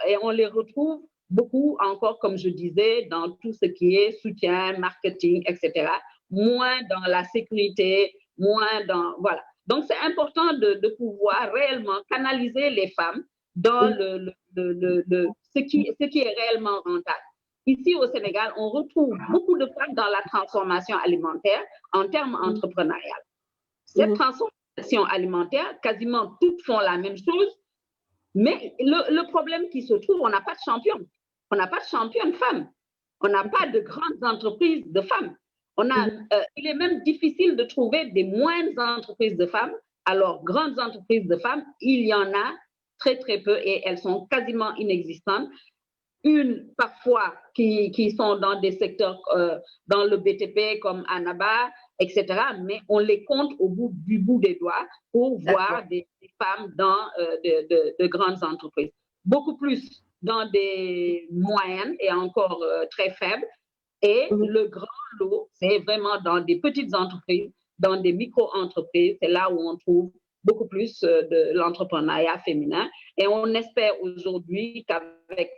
et on les retrouve beaucoup encore, comme je disais, dans tout ce qui est soutien, marketing, etc. Moins dans la sécurité, moins dans... Voilà. Donc, c'est important de pouvoir réellement canaliser les femmes dans ce qui est réellement rentable. Ici, au Sénégal, on retrouve beaucoup de femmes dans la transformation alimentaire en termes entrepreneurial. Cette transformation alimentaire, quasiment toutes font la même chose, mais le problème qui se trouve, on n'a pas de championne. On n'a pas de championne femme. On n'a pas de grandes entreprises de femmes. Il est même difficile de trouver des moindres entreprises de femmes. Alors, grandes entreprises de femmes, il y en a très peu et elles sont quasiment inexistantes. Une, parfois, qui sont dans des secteurs, dans le BTP comme Anaba, etc. Mais on les compte du bout des doigts pour voir des femmes dans de grandes entreprises. Beaucoup plus dans des moyennes et encore très faibles. Et le grand lot, c'est vraiment dans des petites entreprises, dans des micro-entreprises. C'est là où on trouve beaucoup plus de l'entrepreneuriat féminin. Et on espère aujourd'hui qu'avec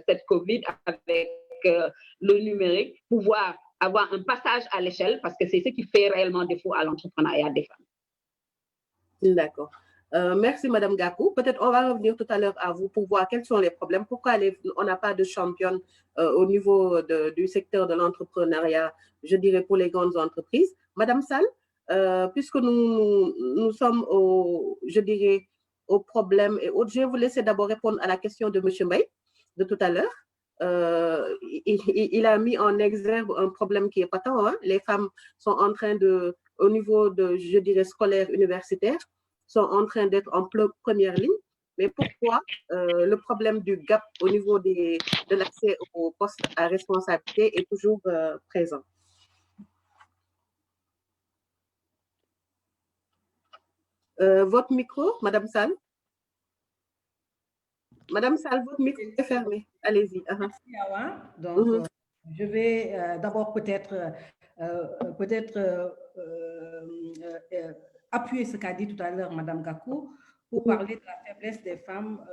cette COVID, avec le numérique, pouvoir avoir un passage à l'échelle, parce que c'est ce qui fait réellement défaut à l'entrepreneuriat des femmes. D'accord. Merci, Madame Gakou. Peut-être on va revenir tout à l'heure à vous pour voir quels sont les problèmes, pourquoi on n'a pas de championne au niveau du secteur de l'entrepreneuriat, je dirais pour les grandes entreprises. Madame Sall, puisque nous sommes je dirais, aux problèmes et autres, je vais vous laisser d'abord répondre à la question de M. Mbaye de tout à l'heure. Il a mis en exergue un problème qui est patent. Hein. Les femmes sont en train au niveau de, je dirais, scolaire, universitaire, sont en train d'être en première ligne. Mais pourquoi le problème du gap au niveau de l'accès aux postes à responsabilité est toujours présent? Votre micro, Madame Sall. Madame Sall, votre micro est fermé. Allez-y. Merci, Awa. Donc, je vais d'abord peut-être appuyer ce qu'a dit tout à l'heure Madame Gakou pour parler de la faiblesse des femmes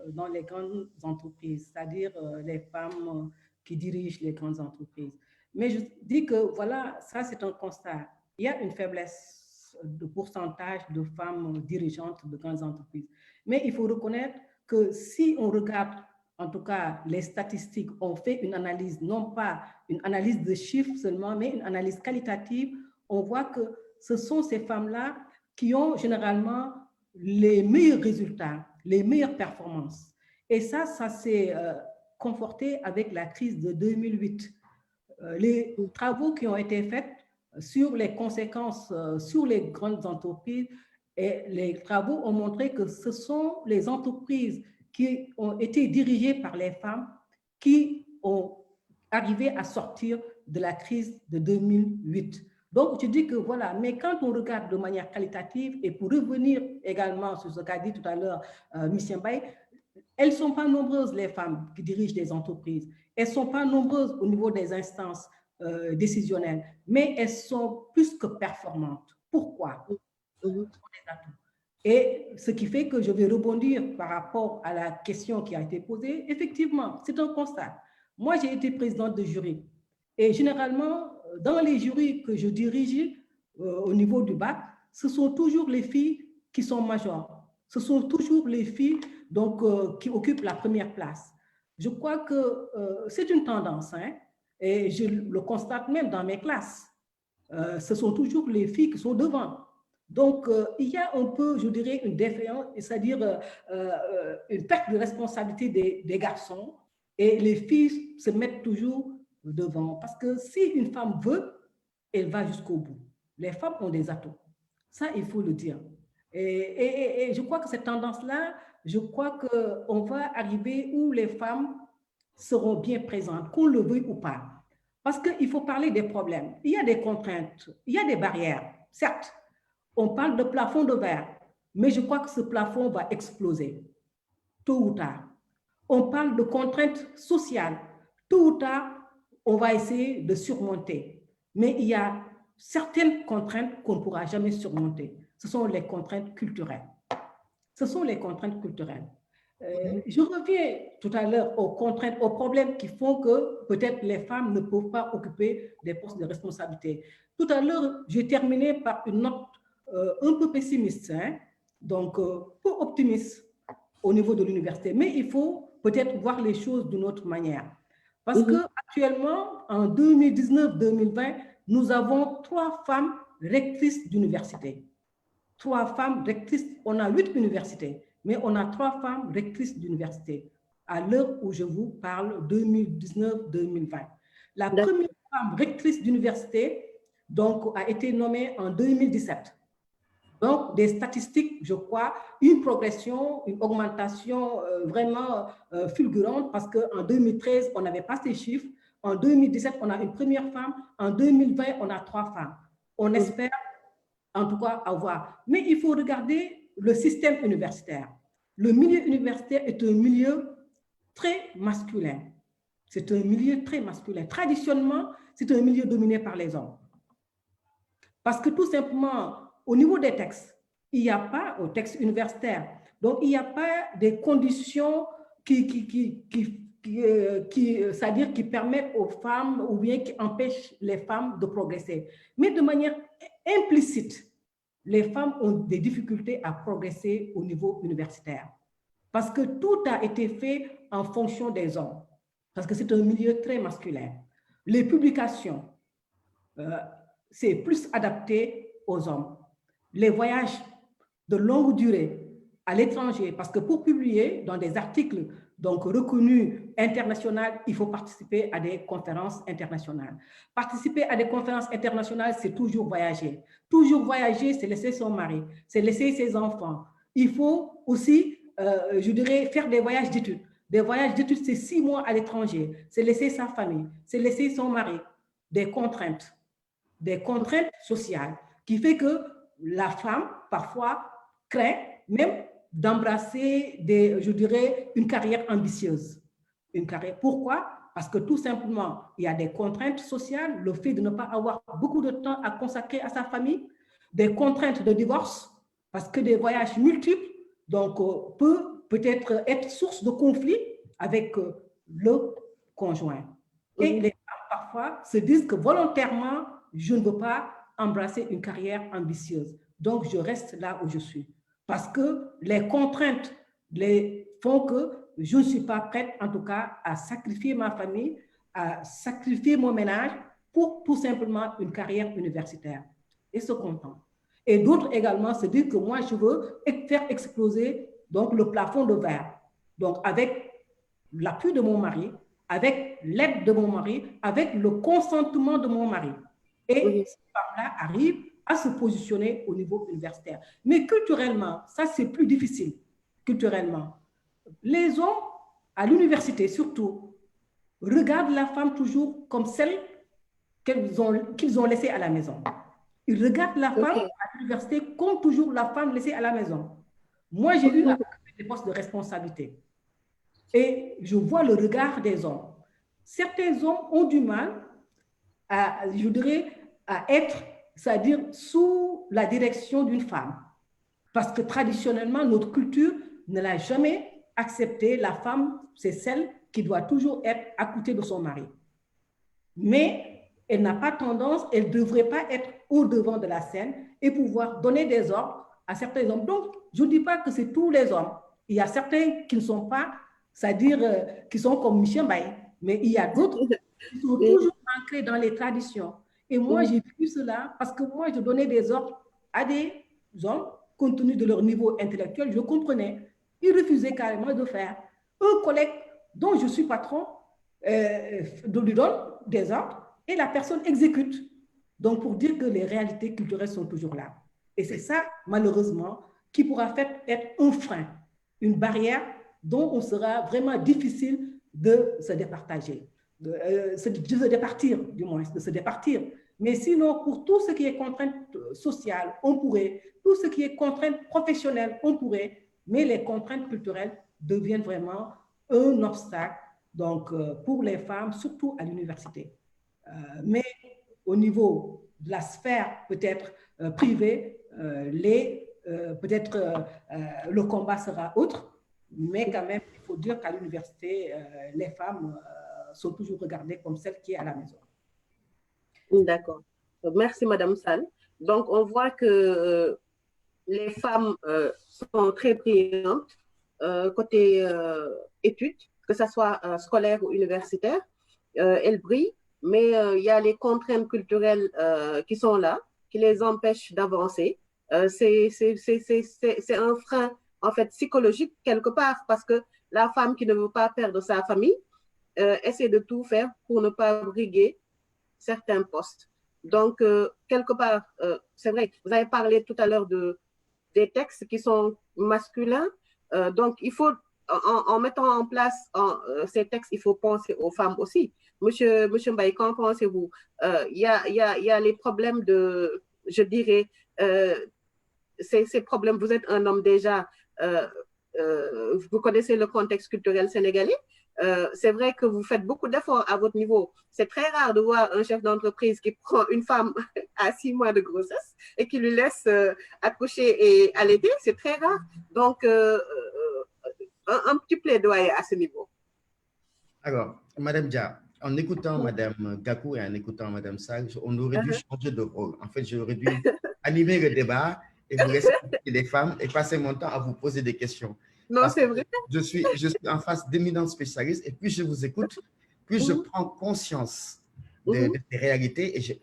dans les grandes entreprises, c'est-à-dire les femmes qui dirigent les grandes entreprises. Mais je dis que voilà, ça c'est un constat. Il y a une faiblesse de pourcentage de femmes dirigeantes de grandes entreprises. Mais il faut reconnaître que si on regarde, en tout cas les statistiques, on fait une analyse, non pas une analyse de chiffres seulement, mais une analyse qualitative, on voit que ce sont ces femmes-là qui ont généralement les meilleurs résultats, les meilleures performances. Et ça s'est conforté avec la crise de 2008. Les travaux qui ont été faits sur les conséquences sur les grandes entreprises, et les travaux ont montré que ce sont les entreprises qui ont été dirigées par les femmes qui ont arrivé à sortir de la crise de 2008. Donc, je dis que voilà, mais quand on regarde de manière qualitative, et pour revenir également sur ce qu'a dit tout à l'heure M. Mbaye, elles ne sont pas nombreuses, les femmes qui dirigent des entreprises. Elles ne sont pas nombreuses au niveau des instances décisionnelles, mais elles sont plus que performantes. Pourquoi? Et ce qui fait que je vais rebondir par rapport à la question qui a été posée. Effectivement, c'est un constat. Moi, j'ai été présidente de jury. Et généralement, dans les jurys que je dirige au niveau du bac, ce sont toujours les filles qui sont majors. Ce sont toujours les filles donc, qui occupent la première place. Je crois que c'est une tendance. Hein? Et je le constate même dans mes classes. Ce sont toujours les filles qui sont devant. Donc, il y a un peu, je dirais, une défaillance, c'est-à-dire une perte de responsabilité des garçons, et les filles se mettent toujours devant. Parce que si une femme veut, elle va jusqu'au bout. Les femmes ont des atouts. Ça, il faut le dire. Et je crois que cette tendance-là, je crois qu'on va arriver où les femmes seront bien présentes, qu'on le veuille ou pas. Parce qu'il faut parler des problèmes. Il y a des contraintes, il y a des barrières. Certes, on parle de plafond de verre, mais je crois que ce plafond va exploser, tôt ou tard. On parle de contraintes sociales. Tôt ou tard, on va essayer de surmonter. Mais il y a certaines contraintes qu'on ne pourra jamais surmonter. Ce sont les contraintes culturelles. Ce sont les contraintes culturelles. Je reviens tout à l'heure aux contraintes, aux problèmes qui font que peut-être les femmes ne peuvent pas occuper des postes de responsabilité. Tout à l'heure, j'ai terminé par une note un peu pessimiste, hein? Donc peu optimiste au niveau de l'université. Mais il faut peut-être voir les choses d'une autre manière. Parce qu'actuellement, en 2019-2020, nous avons 3 femmes rectrices d'université. 3 femmes rectrices, on a 8 universités, mais on a 3 femmes rectrices d'université à l'heure où je vous parle, 2019-2020. La première femme rectrice d'université donc, a été nommée en 2017. Donc, des statistiques, je crois, une progression, une augmentation vraiment fulgurante, parce qu'en 2013, on n'avait pas ces chiffres. En 2017, on a une première femme. En 2020, on a 3 femmes. On espère en tout cas avoir. Mais il faut regarder le système universitaire. Le milieu universitaire est un milieu très masculin. C'est un milieu très masculin. Traditionnellement, c'est un milieu dominé par les hommes. Parce que tout simplement, au niveau des textes, il n'y a pas, au texte universitaire, donc il n'y a pas des conditions c'est-à-dire qui permettent aux femmes ou bien qui empêchent les femmes de progresser. Mais de manière implicite, les femmes ont des difficultés à progresser au niveau universitaire. Parce que tout a été fait en fonction des hommes. Parce que c'est un milieu très masculin. Les publications, c'est plus adapté aux hommes. Les voyages de longue durée à l'étranger, parce que pour publier dans des articles donc reconnus internationaux, il faut participer à des conférences internationales. Participer à des conférences internationales, c'est toujours voyager. Toujours voyager, c'est laisser son mari, c'est laisser ses enfants. Il faut aussi, je dirais, faire des voyages d'études. Des voyages d'études, c'est 6 mois à l'étranger. C'est laisser sa famille, c'est laisser son mari. Des contraintes sociales qui fait que la femme, parfois, craint même d'embrasser, je dirais, une carrière ambitieuse. Une carrière. Pourquoi? Parce que tout simplement, il y a des contraintes sociales, le fait de ne pas avoir beaucoup de temps à consacrer à sa famille, des contraintes de divorce, parce que des voyages multiples donc, peut-être être source de conflit avec le conjoint. Et les femmes, parfois, se disent que volontairement, je ne veux pas embrasser une carrière ambitieuse. Donc, je reste là où je suis. Parce que les contraintes font que je ne suis pas prête, en tout cas, à sacrifier ma famille, à sacrifier mon ménage pour tout simplement une carrière universitaire. Et se contentent. Et d'autres également se disent que moi, je veux faire exploser donc, le plafond de verre. Donc, avec l'appui de mon mari, avec l'aide de mon mari, avec le consentement de mon mari. Et ces femmes-là arrivent à se positionner au niveau universitaire. Mais culturellement, ça c'est plus difficile, culturellement. Les hommes, à l'université surtout, regardent la femme toujours comme celle qu'ils ont laissée à la maison. Ils regardent la femme à l'université comme toujours la femme laissée à la maison. Moi, j'ai eu à occuper des postes de responsabilité. Et je vois le regard des hommes. Certains hommes ont du mal à, je dirais, à être, c'est-à-dire sous la direction d'une femme. Parce que traditionnellement, notre culture ne l'a jamais accepté. La femme, c'est celle qui doit toujours être à côté de son mari. Mais elle n'a pas tendance, elle ne devrait pas être au devant de la scène et pouvoir donner des ordres à certains hommes. Donc, je ne dis pas que c'est tous les hommes. Il y a certains qui ne sont pas, c'est-à-dire qui sont comme Michel Mbaye, Mais il y a d'autres qui sont toujours ancrés dans les traditions. Et moi, j'ai vu cela parce que moi, je donnais des ordres à des hommes, compte tenu de leur niveau intellectuel, je comprenais. Ils refusaient carrément de faire. Un collègue dont je suis patron lui donne des ordres et la personne exécute. Donc, pour dire que les réalités culturelles sont toujours là. Et c'est ça, malheureusement, qui pourra être un frein, une barrière dont on sera vraiment difficile de se départager, de se départir, du moins, de se départir. Mais sinon, pour tout ce qui est contrainte sociale, on pourrait, tout ce qui est contrainte professionnelle, on pourrait, mais les contraintes culturelles deviennent vraiment un obstacle donc, pour les femmes, surtout à l'université. Mais au niveau de la sphère peut-être privée, peut-être le combat sera autre, mais quand même, il faut dire qu'à l'université, les femmes sont toujours regardées comme celles qui sont à la maison. D'accord. Merci, Madame Sall. Donc, on voit que les femmes sont très brillantes côté études, que ce soit scolaire ou universitaire. Elles brillent, mais il y a les contraintes culturelles qui sont là, qui les empêchent d'avancer. C'est un frein, en fait, psychologique quelque part, parce que la femme qui ne veut pas perdre sa famille essaie de tout faire pour ne pas briguer certains postes. Donc, quelque part, c'est vrai, vous avez parlé tout à l'heure des textes qui sont masculins. Donc, il faut, en mettant en place ces textes, il faut penser aux femmes aussi. Monsieur Mbaye, qu'en pensez-vous? Il y a les problèmes de, je dirais, ces problèmes, vous êtes un homme déjà, vous connaissez le contexte culturel sénégalais. C'est vrai que vous faites beaucoup d'efforts à votre niveau. C'est très rare de voir un chef d'entreprise qui prend une femme à 6 mois de grossesse et qui lui laisse accoucher et allaiter. C'est très rare. Donc, un petit plaidoyer à ce niveau. Alors, Madame Dia, en écoutant Madame Gakou et en écoutant Madame Sall, on aurait dû changer de rôle. En fait, j'aurais dû animer le débat et vous laisser les femmes et passer mon temps à vous poser des questions. Non, c'est vrai. Je suis en face d'éminents spécialistes et plus je vous écoute, plus je prends conscience des réalités et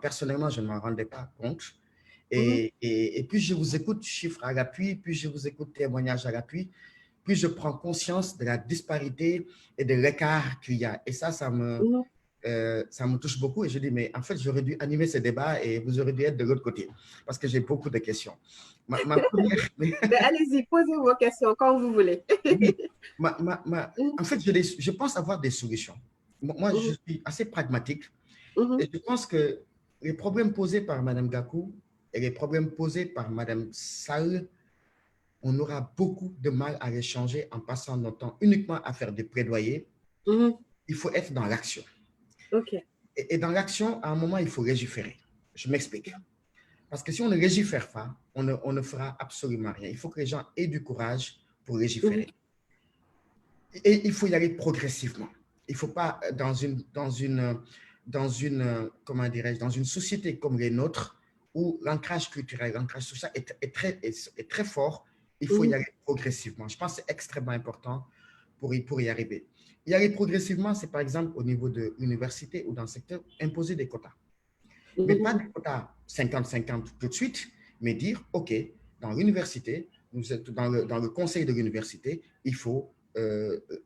personnellement, je ne m'en rendais pas compte. Et plus je vous écoute, chiffres à l'appui, plus je vous écoute, témoignages à l'appui, plus je prends conscience de la disparité et de l'écart qu'il y a. Et ça me touche beaucoup. Et je dis, mais en fait, j'aurais dû animer ce débat et vous aurez dû être de l'autre côté parce que j'ai beaucoup de questions. Ma première... Mais allez-y, posez vos questions quand vous voulez. Oui. En fait, je pense avoir des solutions. Moi, je suis assez pragmatique et je pense que les problèmes posés par Mme Gakou et les problèmes posés par Mme Sall, on aura beaucoup de mal à les changer en passant notre temps uniquement à faire des plaidoyers. Il faut être dans l'action. Okay. Et dans l'action, à un moment, il faut légiférer. Je m'explique. Parce que si on ne légifère pas, on ne fera absolument rien. Il faut que les gens aient du courage pour légiférer. Et il faut y aller progressivement. Il ne faut pas, dans une comment dirais-je, dans une société comme les nôtres, où l'ancrage culturel, l'ancrage social est très fort, il faut y aller progressivement. Je pense que c'est extrêmement important pour y arriver. Y aller progressivement, c'est par exemple au niveau de l'université ou dans le secteur, imposer des quotas. Mais pas des quotas 50-50 tout de suite, mais dire, OK, dans l'université, dans le conseil de l'université, il faut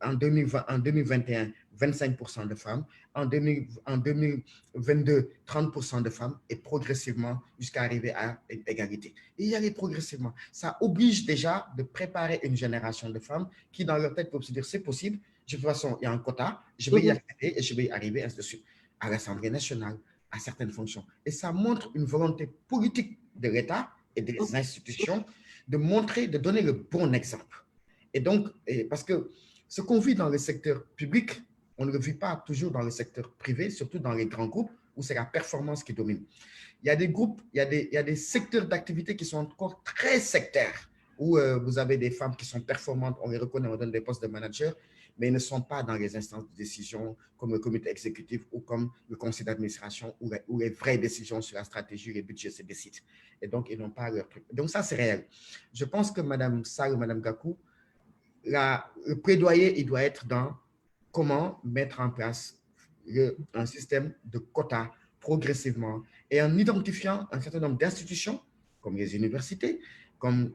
en 2021, 25% de femmes, en 2022, 30% de femmes, et progressivement jusqu'à arriver à égalité. Et y aller progressivement. Ça oblige déjà de préparer une génération de femmes qui, dans leur tête, peuvent se dire, c'est possible, de toute façon, il y a un quota, je vais y accéder et je vais y arriver, ainsi de suite, à l'Assemblée nationale, à certaines fonctions. Et ça montre une volonté politique de l'État et des institutions de montrer, de donner le bon exemple. Et donc, parce que ce qu'on vit dans le secteur public, on ne le vit pas toujours dans le secteur privé, surtout dans les grands groupes où c'est la performance qui domine. Il y a des groupes, il y a des secteurs d'activité qui sont encore très sectaires, où vous avez des femmes qui sont performantes, on les reconnaît, on donne des postes de manager, mais ils ne sont pas dans les instances de décision comme le comité exécutif ou comme le conseil d'administration où les vraies décisions sur la stratégie, les budgets se décident. Et donc, ils n'ont pas leur truc. Donc, ça, c'est réel. Je pense que Mme Sall, Mme Gakou, le plaidoyer, il doit être dans comment mettre en place un système de quotas progressivement et en identifiant un certain nombre d'institutions, comme les universités, comme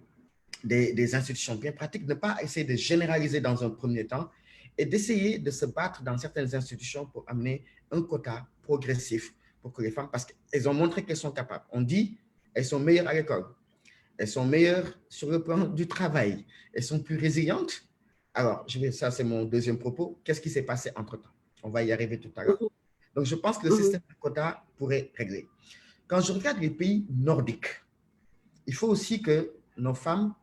des institutions bien pratiques, ne pas essayer de généraliser dans un premier temps et d'essayer de se battre dans certaines institutions pour amener un quota progressif pour que les femmes, parce qu'elles ont montré qu'elles sont capables. On dit elles sont meilleures à l'école, elles sont meilleures sur le plan du travail, elles sont plus résilientes. Alors, ça c'est mon deuxième propos. Qu'est-ce qui s'est passé entre-temps? On va y arriver tout à l'heure. Donc, je pense que le système de quota pourrait régler. Quand je regarde les pays nordiques, il faut aussi que nos femmes,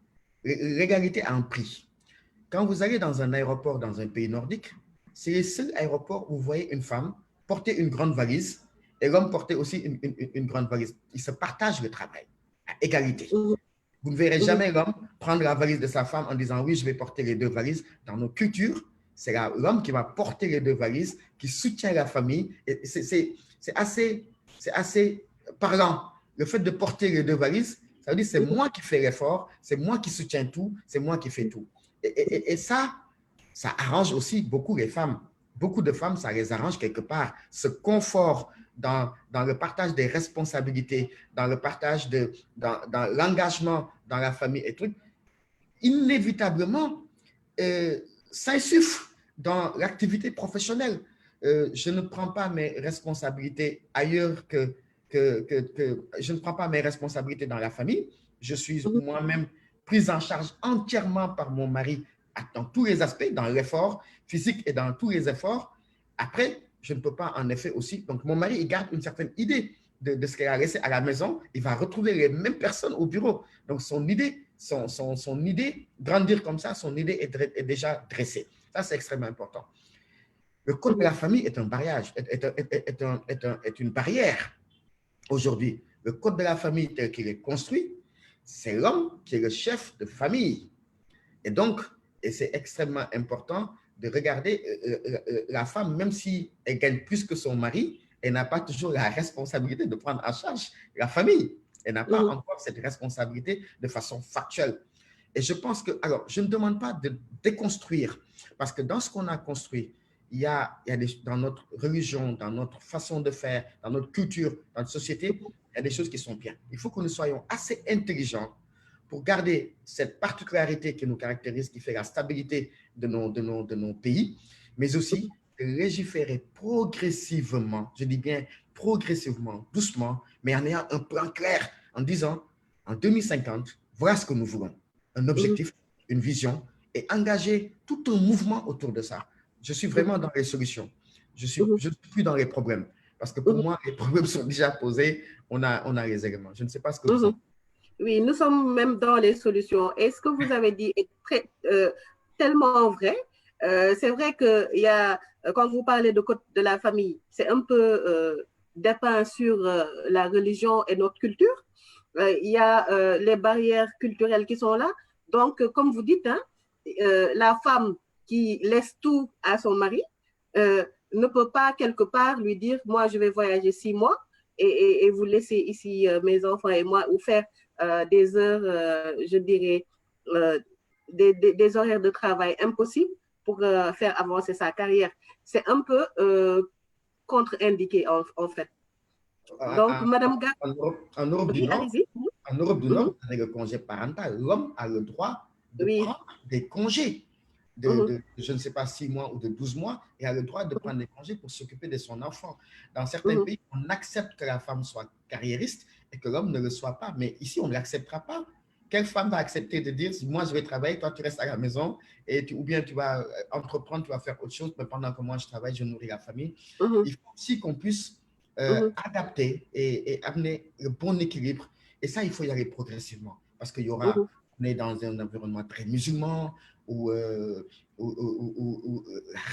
l'égalité a un prix. Quand vous allez dans un aéroport dans un pays nordique, c'est le seul aéroport où vous voyez une femme porter une grande valise et l'homme porter aussi une grande valise. Ils se partagent le travail à égalité. Vous ne verrez jamais l'homme prendre la valise de sa femme en disant « oui, je vais porter les deux valises ». Dans nos cultures, c'est l'homme qui va porter les deux valises, qui soutient la famille. C'est assez parlant. Le fait de porter les deux valises, ça veut dire c'est moi qui fais l'effort, c'est moi qui soutiens tout, c'est moi qui fais tout. Et ça arrange aussi beaucoup les femmes. Beaucoup de femmes, ça les arrange quelque part. Ce confort dans le partage des responsabilités, dans le partage dans l'engagement dans la famille et tout, inévitablement, s'insuffle dans l'activité professionnelle. Je ne prends pas mes responsabilités ailleurs je ne prends pas mes responsabilités dans la famille. Je suis moi-même prise en charge entièrement par mon mari dans tous les aspects, dans l'effort physique et dans tous les efforts. Après, je ne peux pas en effet aussi. Donc, mon mari, il garde une certaine idée de ce qu'elle a laissé à la maison. Il va retrouver les mêmes personnes au bureau. Donc, son idée, grandir comme ça, son idée est déjà dressée. Ça, c'est extrêmement important. Le code de la famille est un barrage, est une barrière. Aujourd'hui, le code de la famille tel qu'il est construit, c'est l'homme qui est le chef de famille. Et donc, c'est extrêmement important de regarder la femme, même si elle gagne plus que son mari, elle n'a pas toujours la responsabilité de prendre en charge la famille. Elle n'a pas encore cette responsabilité de façon factuelle. Et je pense que, alors, je ne demande pas de déconstruire, parce que dans ce qu'on a construit, il y a dans notre religion, dans notre façon de faire, dans notre culture, dans notre société, il y a des choses qui sont bien. Il faut que nous soyons assez intelligents pour garder cette particularité qui nous caractérise, qui fait la stabilité de nos pays, mais aussi de légiférer progressivement, je dis bien progressivement, doucement, mais en ayant un plan clair, en disant, en 2050, voilà ce que nous voulons. Un objectif, une vision, et engager tout un mouvement autour de ça. Je suis vraiment dans les solutions. Je ne suis plus dans les problèmes. Parce que pour moi, les problèmes sont déjà posés. On a les éléments. Je ne sais pas ce que vous en pensez. Oui, nous sommes même dans les solutions. Et ce que vous avez dit est tellement vrai. C'est vrai que quand vous parlez de code de la famille, c'est un peu dépeint sur la religion et notre culture. Il y a les barrières culturelles qui sont là. Donc, comme vous dites, hein, la femme qui laisse tout à son mari ne peut pas quelque part lui dire « moi, je vais voyager 6 mois et vous laissez ici mes enfants et moi » ou faire des heures, je dirais, des horaires de travail impossibles pour faire avancer sa carrière. C'est un peu contre-indiqué en fait. Donc, Madame Gak, en Europe du Nord, allez-y. En Europe du Nord, avec le congé parental, l'homme a le droit de prendre des congés de, je ne sais pas, 6 mois ou de 12 mois, et a le droit de prendre des congés pour s'occuper de son enfant. Dans certains pays, on accepte que la femme soit carriériste et que l'homme ne le soit pas. Mais ici, on ne l'acceptera pas. Quelle femme va accepter de dire, moi, je vais travailler, toi, tu restes à la maison, ou bien tu vas entreprendre, tu vas faire autre chose, mais pendant que moi, je travaille, je nourris la famille. Il faut aussi qu'on puisse adapter et amener le bon équilibre. Et ça, il faut y aller progressivement. Parce qu'il y aura, on est dans un environnement très musulman, où la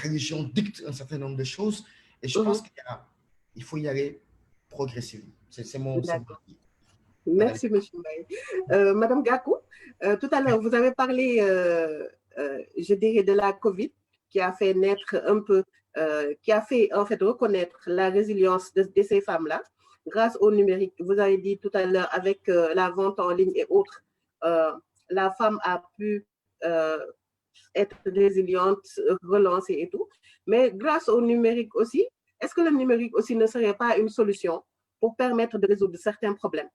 religion dicte un certain nombre de choses. Et je pense qu'il faut y aller progressivement. C'est mon avis. Merci, M. Mbaye. Madame Gakou, tout à l'heure, vous avez parlé, je dirais, de la COVID qui a fait naître un peu, qui a fait en fait reconnaître la résilience de ces femmes-là grâce au numérique. Vous avez dit tout à l'heure, avec la vente en ligne et autres, la femme a pu être résiliente, relancer et tout. Mais grâce au numérique aussi, est-ce que le numérique aussi ne serait pas une solution pour permettre de résoudre certains problèmes?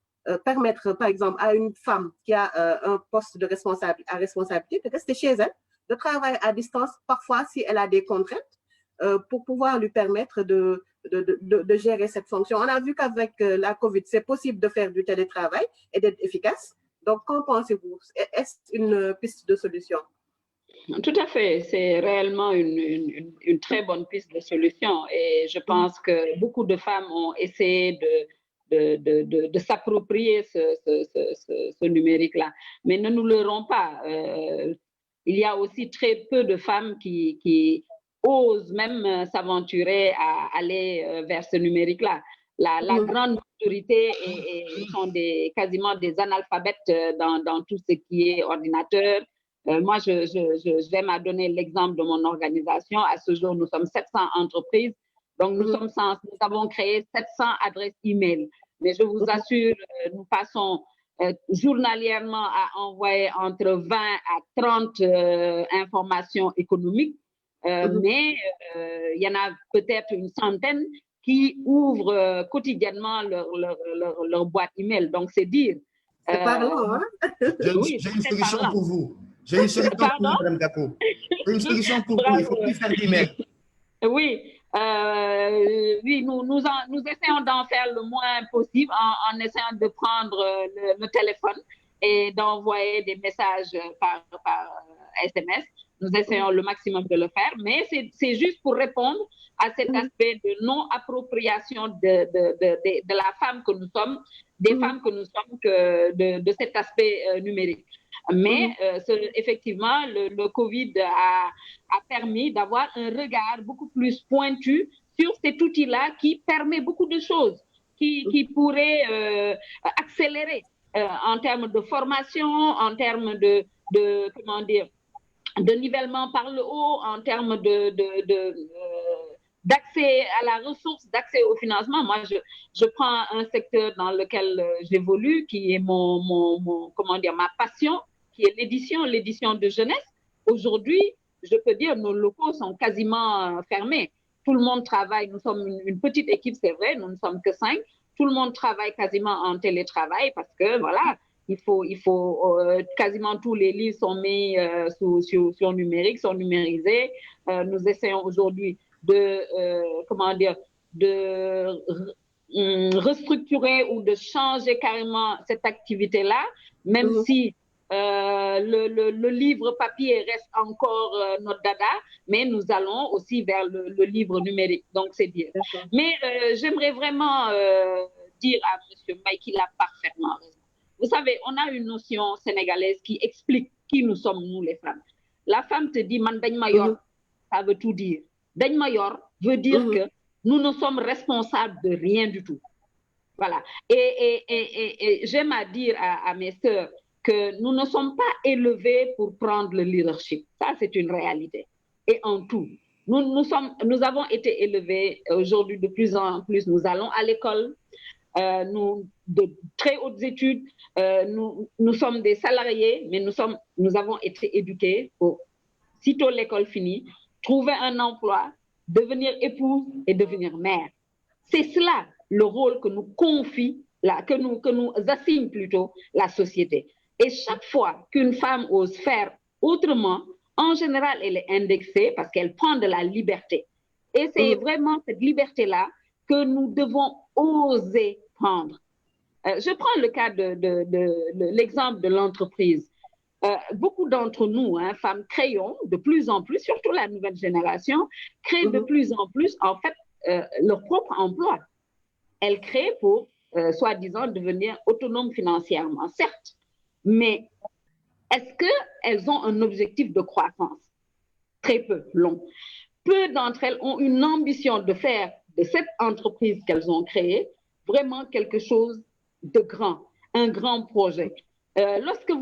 Permettre, par exemple, à une femme qui a un poste de responsabilité de rester chez elle, de travailler à distance, parfois si elle a des contraintes, pour pouvoir lui permettre de gérer cette fonction. On a vu qu'avec la COVID, c'est possible de faire du télétravail et d'être efficace. Donc, qu'en pensez-vous? Est-ce une piste de solution? Tout à fait, c'est réellement une très bonne piste de solution et je pense que beaucoup de femmes ont essayé de s'approprier ce numérique-là, mais ne nous leurrons pas. Il y a aussi très peu de femmes qui osent même s'aventurer à aller vers ce numérique-là. La grande majorité sont quasiment des analphabètes dans tout ce qui est ordinateur. Moi, je vais me donner l'exemple de mon organisation. À ce jour, nous sommes 700 entreprises. Donc, nous avons créé 700 adresses email. Mais je vous assure, nous passons journalièrement à envoyer entre 20 à 30 informations économiques. Mais il y en a peut-être une centaine qui ouvrent quotidiennement leur boîte email. Donc, c'est dire. C'est parlant, hein? Oui, j'ai une solution pour vous. J'ai une solution pour vous, Mme Gakou. J'ai une solution pour vous. Il ne faut plus faire d'email. Oui, oui, nous essayons d'en faire le moins possible en essayant de prendre le téléphone et d'envoyer des messages par SMS. Nous essayons le maximum de le faire, mais c'est juste pour répondre à cet aspect de non-appropriation de la femme que nous sommes, des femmes que nous sommes, de cet aspect numérique. Mais effectivement, le Covid a permis d'avoir un regard beaucoup plus pointu sur cet outil-là qui permet beaucoup de choses, qui pourrait accélérer en termes de formation, en termes comment dire, de nivellement par le haut, en termes d'accès à la ressource, d'accès au financement. Moi, je prends un secteur dans lequel j'évolue, qui est comment dire, ma passion, qui est l'édition de jeunesse. Aujourd'hui, je peux dire, nos locaux sont quasiment fermés. Tout le monde travaille. Nous sommes une petite équipe, c'est vrai, nous ne sommes que 5. Tout le monde travaille quasiment en télétravail parce que, voilà, il faut quasiment tous les livres sont mis sur numérique, sont numérisés. Nous essayons aujourd'hui comment dire, de restructurer ou de changer carrément cette activité-là, même si le livre papier reste encore notre dada, mais nous allons aussi vers le livre numérique. Donc, c'est bien. Mais j'aimerais vraiment dire à M. Mbaye qu'il a parfaitement raison. Vous savez, on a une notion sénégalaise qui explique qui nous sommes, nous, les femmes. La femme te dit, man dañ ma yor, ça veut tout dire. Dañ ma yor veut dire que nous ne sommes responsables de rien du tout. Voilà. Et j'aime à dire à mes sœurs que nous ne sommes pas élevés pour prendre le leadership. Ça, c'est une réalité. Et en tout, nous avons été élevés aujourd'hui de plus en plus. Nous allons à l'école, de très hautes études, nous sommes des salariés, mais nous avons été éduqués pour, sitôt l'école finie, trouver un emploi, devenir épouse et devenir mère. C'est cela le rôle que nous confie, que nous assigne plutôt la société. Et chaque fois qu'une femme ose faire autrement, en général, elle est indexée parce qu'elle prend de la liberté. Et c'est vraiment cette liberté-là que nous devons oser prendre. Je prends le cas l'exemple de l'entreprise. Beaucoup d'entre nous, femmes, créons de plus en plus, surtout la nouvelle génération, créent de plus en plus, en fait, leur propre emploi. Elles créent pour, soi-disant, devenir autonomes financièrement, certes, mais est-ce qu'elles ont un objectif de croissance? Très peu, long. Peu d'entre elles ont une ambition de faire de cette entreprise qu'elles ont créée vraiment quelque chose de grand, un grand projet. Lorsque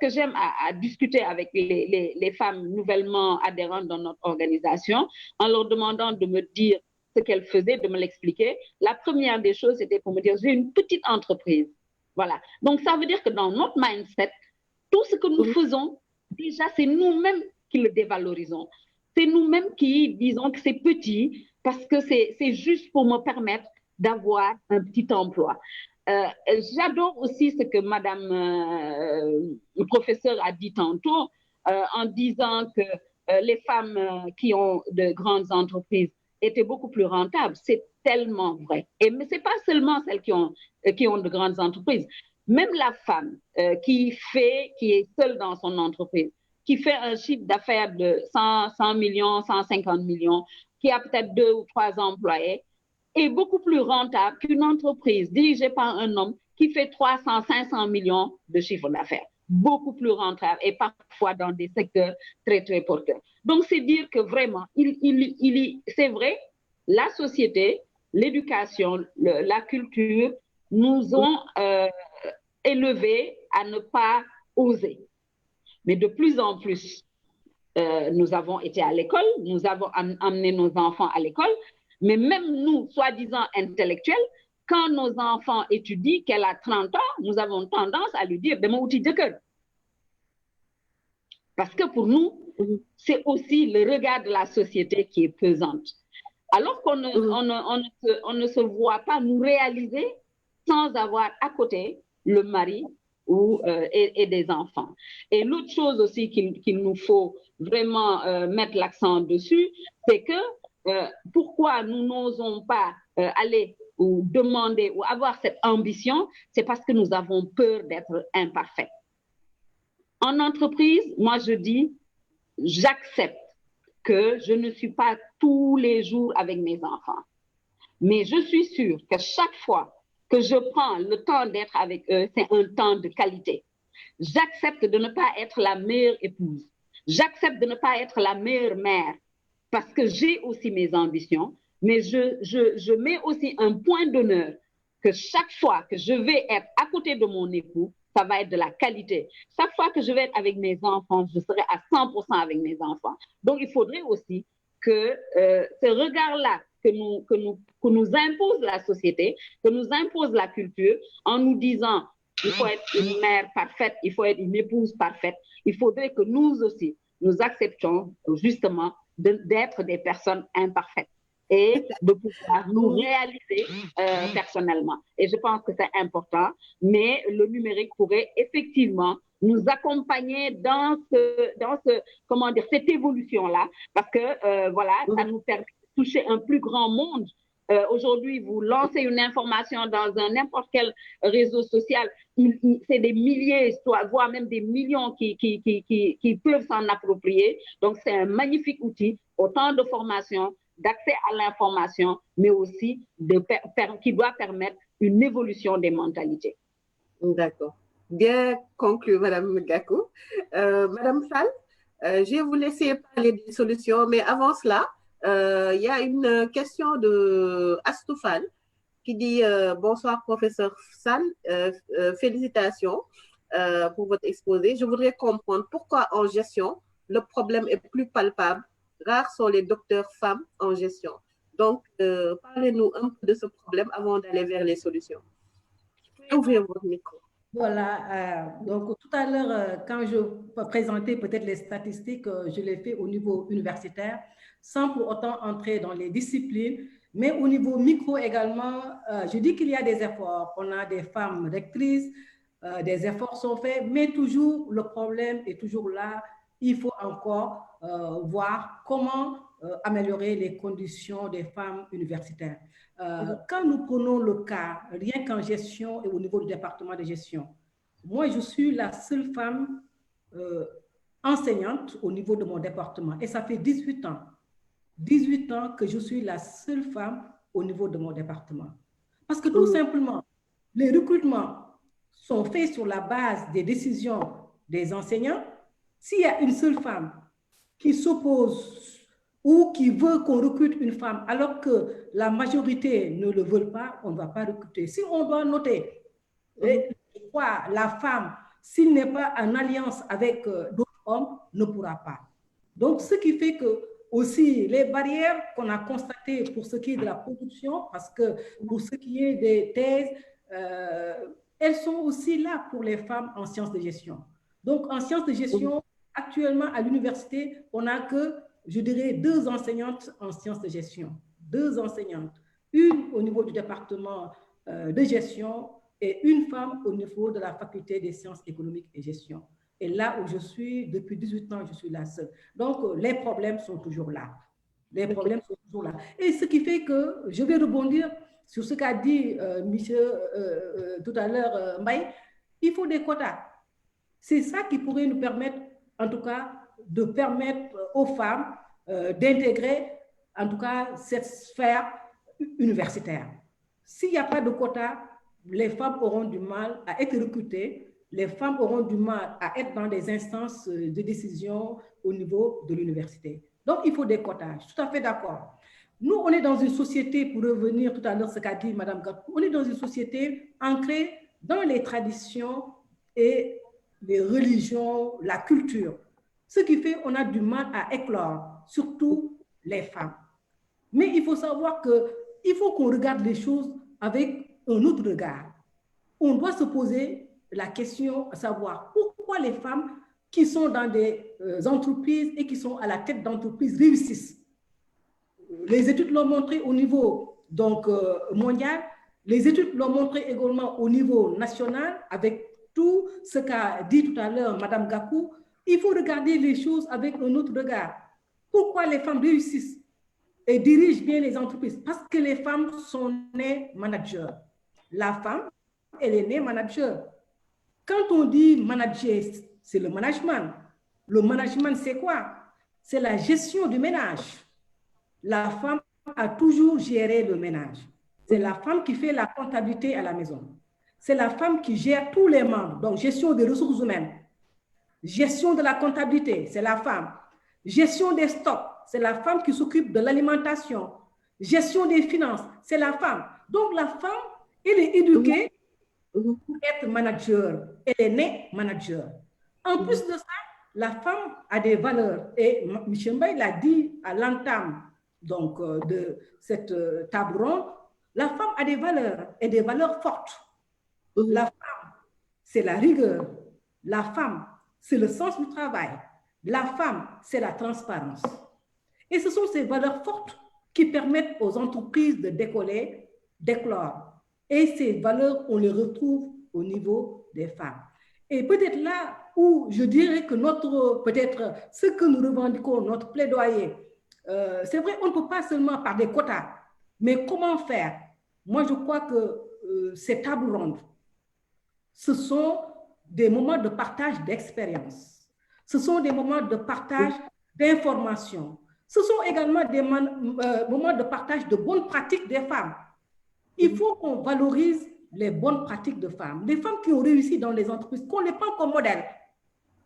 j'aime à discuter avec les femmes nouvellement adhérentes dans notre organisation, en leur demandant de me dire ce qu'elles faisaient, de me l'expliquer, la première des choses, c'était pour me dire, j'ai une petite entreprise. Voilà. Donc, ça veut dire que dans notre mindset, tout ce que nous faisons, déjà, c'est nous-mêmes qui le dévalorisons. c'est nous-mêmes qui disons que c'est petit parce que c'est juste pour me permettre d'avoir un petit emploi. J'adore aussi ce que Madame le professeur a dit tantôt en disant que les femmes qui ont de grandes entreprises étaient beaucoup plus rentables. C'est tellement vrai. Mais ce n'est pas seulement celles qui ont de grandes entreprises. Même la femme qui est seule dans son entreprise, qui fait un chiffre d'affaires de 100 millions, 150 millions, qui a peut-être 2 ou 3 employés, est beaucoup plus rentable qu'une entreprise dirigée par un homme qui fait 300, 500 millions de chiffre d'affaires. Beaucoup plus rentable et parfois dans des secteurs très, très porteurs. Donc, c'est dire que vraiment, c'est vrai, la société, l'éducation, la culture nous ont élevés à ne pas oser. Mais de plus en plus, nous avons été à l'école, nous avons amené nos enfants à l'école, mais même nous, soi-disant intellectuels, quand nos enfants étudient, qu'elle a 30 ans, nous avons tendance à lui dire « demain outil de cœur ». Parce que pour nous, c'est aussi le regard de la société qui est pesante. Alors qu'on ne se voit pas nous réaliser sans avoir à côté le mari et des enfants. Et l'autre chose aussi qu'il nous faut vraiment mettre l'accent dessus, c'est que pourquoi nous n'osons pas aller ou demander ou avoir cette ambition, c'est parce que nous avons peur d'être imparfaits. En entreprise, moi je dis, j'accepte que je ne suis pas tous les jours avec mes enfants. Mais je suis sûre que chaque fois que je prends le temps d'être avec eux, c'est un temps de qualité. J'accepte de ne pas être la meilleure épouse. J'accepte de ne pas être la meilleure mère parce que j'ai aussi mes ambitions, mais je mets aussi un point d'honneur que chaque fois que je vais être à côté de mon époux, ça va être de la qualité. Chaque fois que je vais être avec mes enfants, je serai à 100% avec mes enfants. Donc, il faudrait aussi que ce regard-là que nous impose la société, que nous impose la culture, en nous disant il faut être une mère parfaite, il faut être une épouse parfaite, il faudrait que nous aussi, nous acceptions justement d'être des personnes imparfaites et de pouvoir nous réaliser personnellement. Et je pense que c'est important, mais le numérique pourrait effectivement nous accompagner dans comment dire, cette évolution-là, parce que voilà, ça nous permet de toucher un plus grand monde. Aujourd'hui, vous lancez une information dans n'importe quel réseau social, c'est des milliers, voire même des millions qui peuvent s'en approprier. Donc, c'est un magnifique outil, autant de formation, d'accès à l'information, mais aussi qui doit permettre une évolution des mentalités. D'accord. Bien conclu, Madame Gakou. Madame Fall, je vais vous laisser parler des solutions, mais avant cela, il y a une question de Astoufal qui dit bonsoir professeur Sall, félicitations pour votre exposé. Je voudrais comprendre pourquoi en gestion, le problème est plus palpable. Rares sont les docteurs femmes en gestion. Donc, parlez-nous un peu de ce problème avant d'aller vers les solutions. Ouvrez votre micro. Voilà, donc tout à l'heure, quand je présentais peut-être les statistiques, je l'ai fait au niveau universitaire, sans pour autant entrer dans les disciplines, mais au niveau micro également, je dis qu'il y a des efforts. On a des femmes rectrices, des efforts sont faits, mais toujours le problème est toujours là. Il faut encore voir comment améliorer les conditions des femmes universitaires. Quand nous prenons le cas, rien qu'en gestion et au niveau du département de gestion, moi, je suis la seule femme enseignante au niveau de mon département et ça fait 18 ans. 18 ans que je suis la seule femme au niveau de mon département. Parce que tout simplement, les recrutements sont faits sur la base des décisions des enseignants. S'il y a une seule femme qui s'oppose ou qui veut qu'on recrute une femme alors que la majorité ne le veut pas, on ne va pas recruter. Si on doit noter la femme, s'il n'est pas en alliance avec d'autres hommes, ne pourra pas. Donc, ce qui fait que aussi les barrières qu'on a constatées pour ce qui est de la production, parce que pour ce qui est des thèses, elles sont aussi là pour les femmes en sciences de gestion. Donc, en sciences de gestion, actuellement à l'université, on n'a que je dirais, 2 enseignantes en sciences de gestion, 2 enseignantes, une au niveau du département de gestion et une femme au niveau de la faculté des sciences économiques et gestion. Et là où je suis, depuis 18 ans, je suis la seule. Donc, les problèmes sont toujours là. Les problèmes sont toujours là. Et ce qui fait que je vais rebondir sur ce qu'a dit monsieur tout à l'heure, Mbaye, il faut des quotas. C'est ça qui pourrait nous permettre, en tout cas, de permettre aux femmes d'intégrer, en tout cas, cette sphère universitaire. S'il n'y a pas de quotas, les femmes auront du mal à être recrutées, les femmes auront du mal à être dans des instances de décision au niveau de l'université. Donc, il faut des quotas. Je suis tout à fait d'accord. Nous, on est dans une société, pour revenir tout à l'heure ce qu'a dit Mme Gakou, on est dans une société ancrée dans les traditions et les religions, la culture. Ce qui fait qu'on a du mal à éclore, surtout les femmes. Mais il faut savoir qu'il faut qu'on regarde les choses avec un autre regard. On doit se poser la question à savoir pourquoi les femmes qui sont dans des entreprises et qui sont à la tête d'entreprises réussissent. Les études l'ont montré au niveau donc, mondial, les études l'ont montré également au niveau national, avec tout ce qu'a dit tout à l'heure Mme Gakou. Il faut regarder les choses avec un autre regard. Pourquoi les femmes réussissent et dirigent bien les entreprises? Parce que les femmes sont nées managers. La femme, elle est née manager. Quand on dit manager, c'est le management. Le management, c'est quoi? C'est la gestion du ménage. La femme a toujours géré le ménage. C'est la femme qui fait la comptabilité à la maison. C'est la femme qui gère tous les membres. Donc, gestion des ressources humaines. Gestion de la comptabilité, c'est la femme. Gestion des stocks, c'est la femme qui s'occupe de l'alimentation. Gestion des finances, c'est la femme. Donc, la femme, elle est éduquée pour être manager. Elle est née manager. En plus de ça, la femme a des valeurs. Et M. Mbaye l'a dit à l'entame donc, de cette table ronde, la femme a des valeurs et des valeurs fortes. La femme, c'est la rigueur. La femme, c'est le sens du travail. La femme, c'est la transparence. Et ce sont ces valeurs fortes qui permettent aux entreprises de décoller, d'éclore. Et ces valeurs, on les retrouve au niveau des femmes. Et peut-être là où je dirais que peut-être ce que nous revendiquons, notre plaidoyer, c'est vrai, on ne peut pas seulement par des quotas, mais comment faire? Moi, je crois que ces tables rondes, ce sont des moments de partage d'expérience. Ce sont des moments de partage d'informations. Ce sont également des moments de partage de bonnes pratiques des femmes. Il faut qu'on valorise les bonnes pratiques de femmes. Les femmes qui ont réussi dans les entreprises, qu'on les prend comme modèle,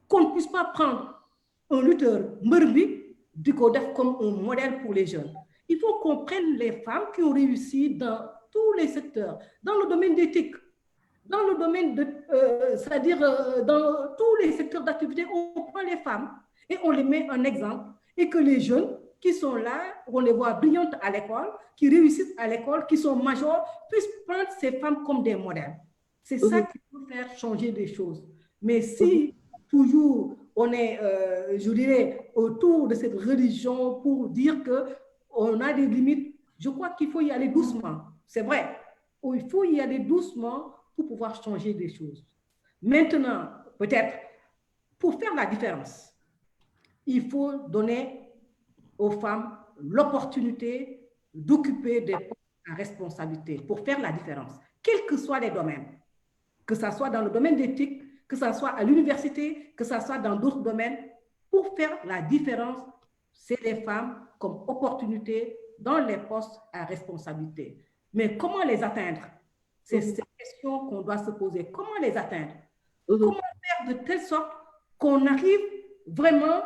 qu'on ne puisse pas prendre un lutteur Murbi du CODEF comme un modèle pour les jeunes. Il faut qu'on prenne les femmes qui ont réussi dans tous les secteurs, dans le domaine d'éthique, dans le domaine de, c'est-à-dire dans tous les secteurs d'activité, on prend les femmes et on les met en exemple et que les jeunes qui sont là, on les voit brillantes à l'école, qui réussissent à l'école, qui sont majors, puissent prendre ces femmes comme des modèles. C'est ça qui peut faire changer des choses. Mais si toujours on est, je dirais, autour de cette religion pour dire qu'on a des limites, je crois qu'il faut y aller doucement. C'est vrai, il faut y aller doucement pour pouvoir changer des choses. Maintenant, peut-être, pour faire la différence, il faut donner aux femmes l'opportunité d'occuper des postes à responsabilité pour faire la différence, quels que soient les domaines, que ce soit dans le domaine d'éthique, que ce soit à l'université, que ce soit dans d'autres domaines. Pour faire la différence, c'est les femmes comme opportunité dans les postes à responsabilité. Mais comment les atteindre? C'est cette question qu'on doit se poser. Comment les atteindre? Comment faire de telle sorte qu'on arrive vraiment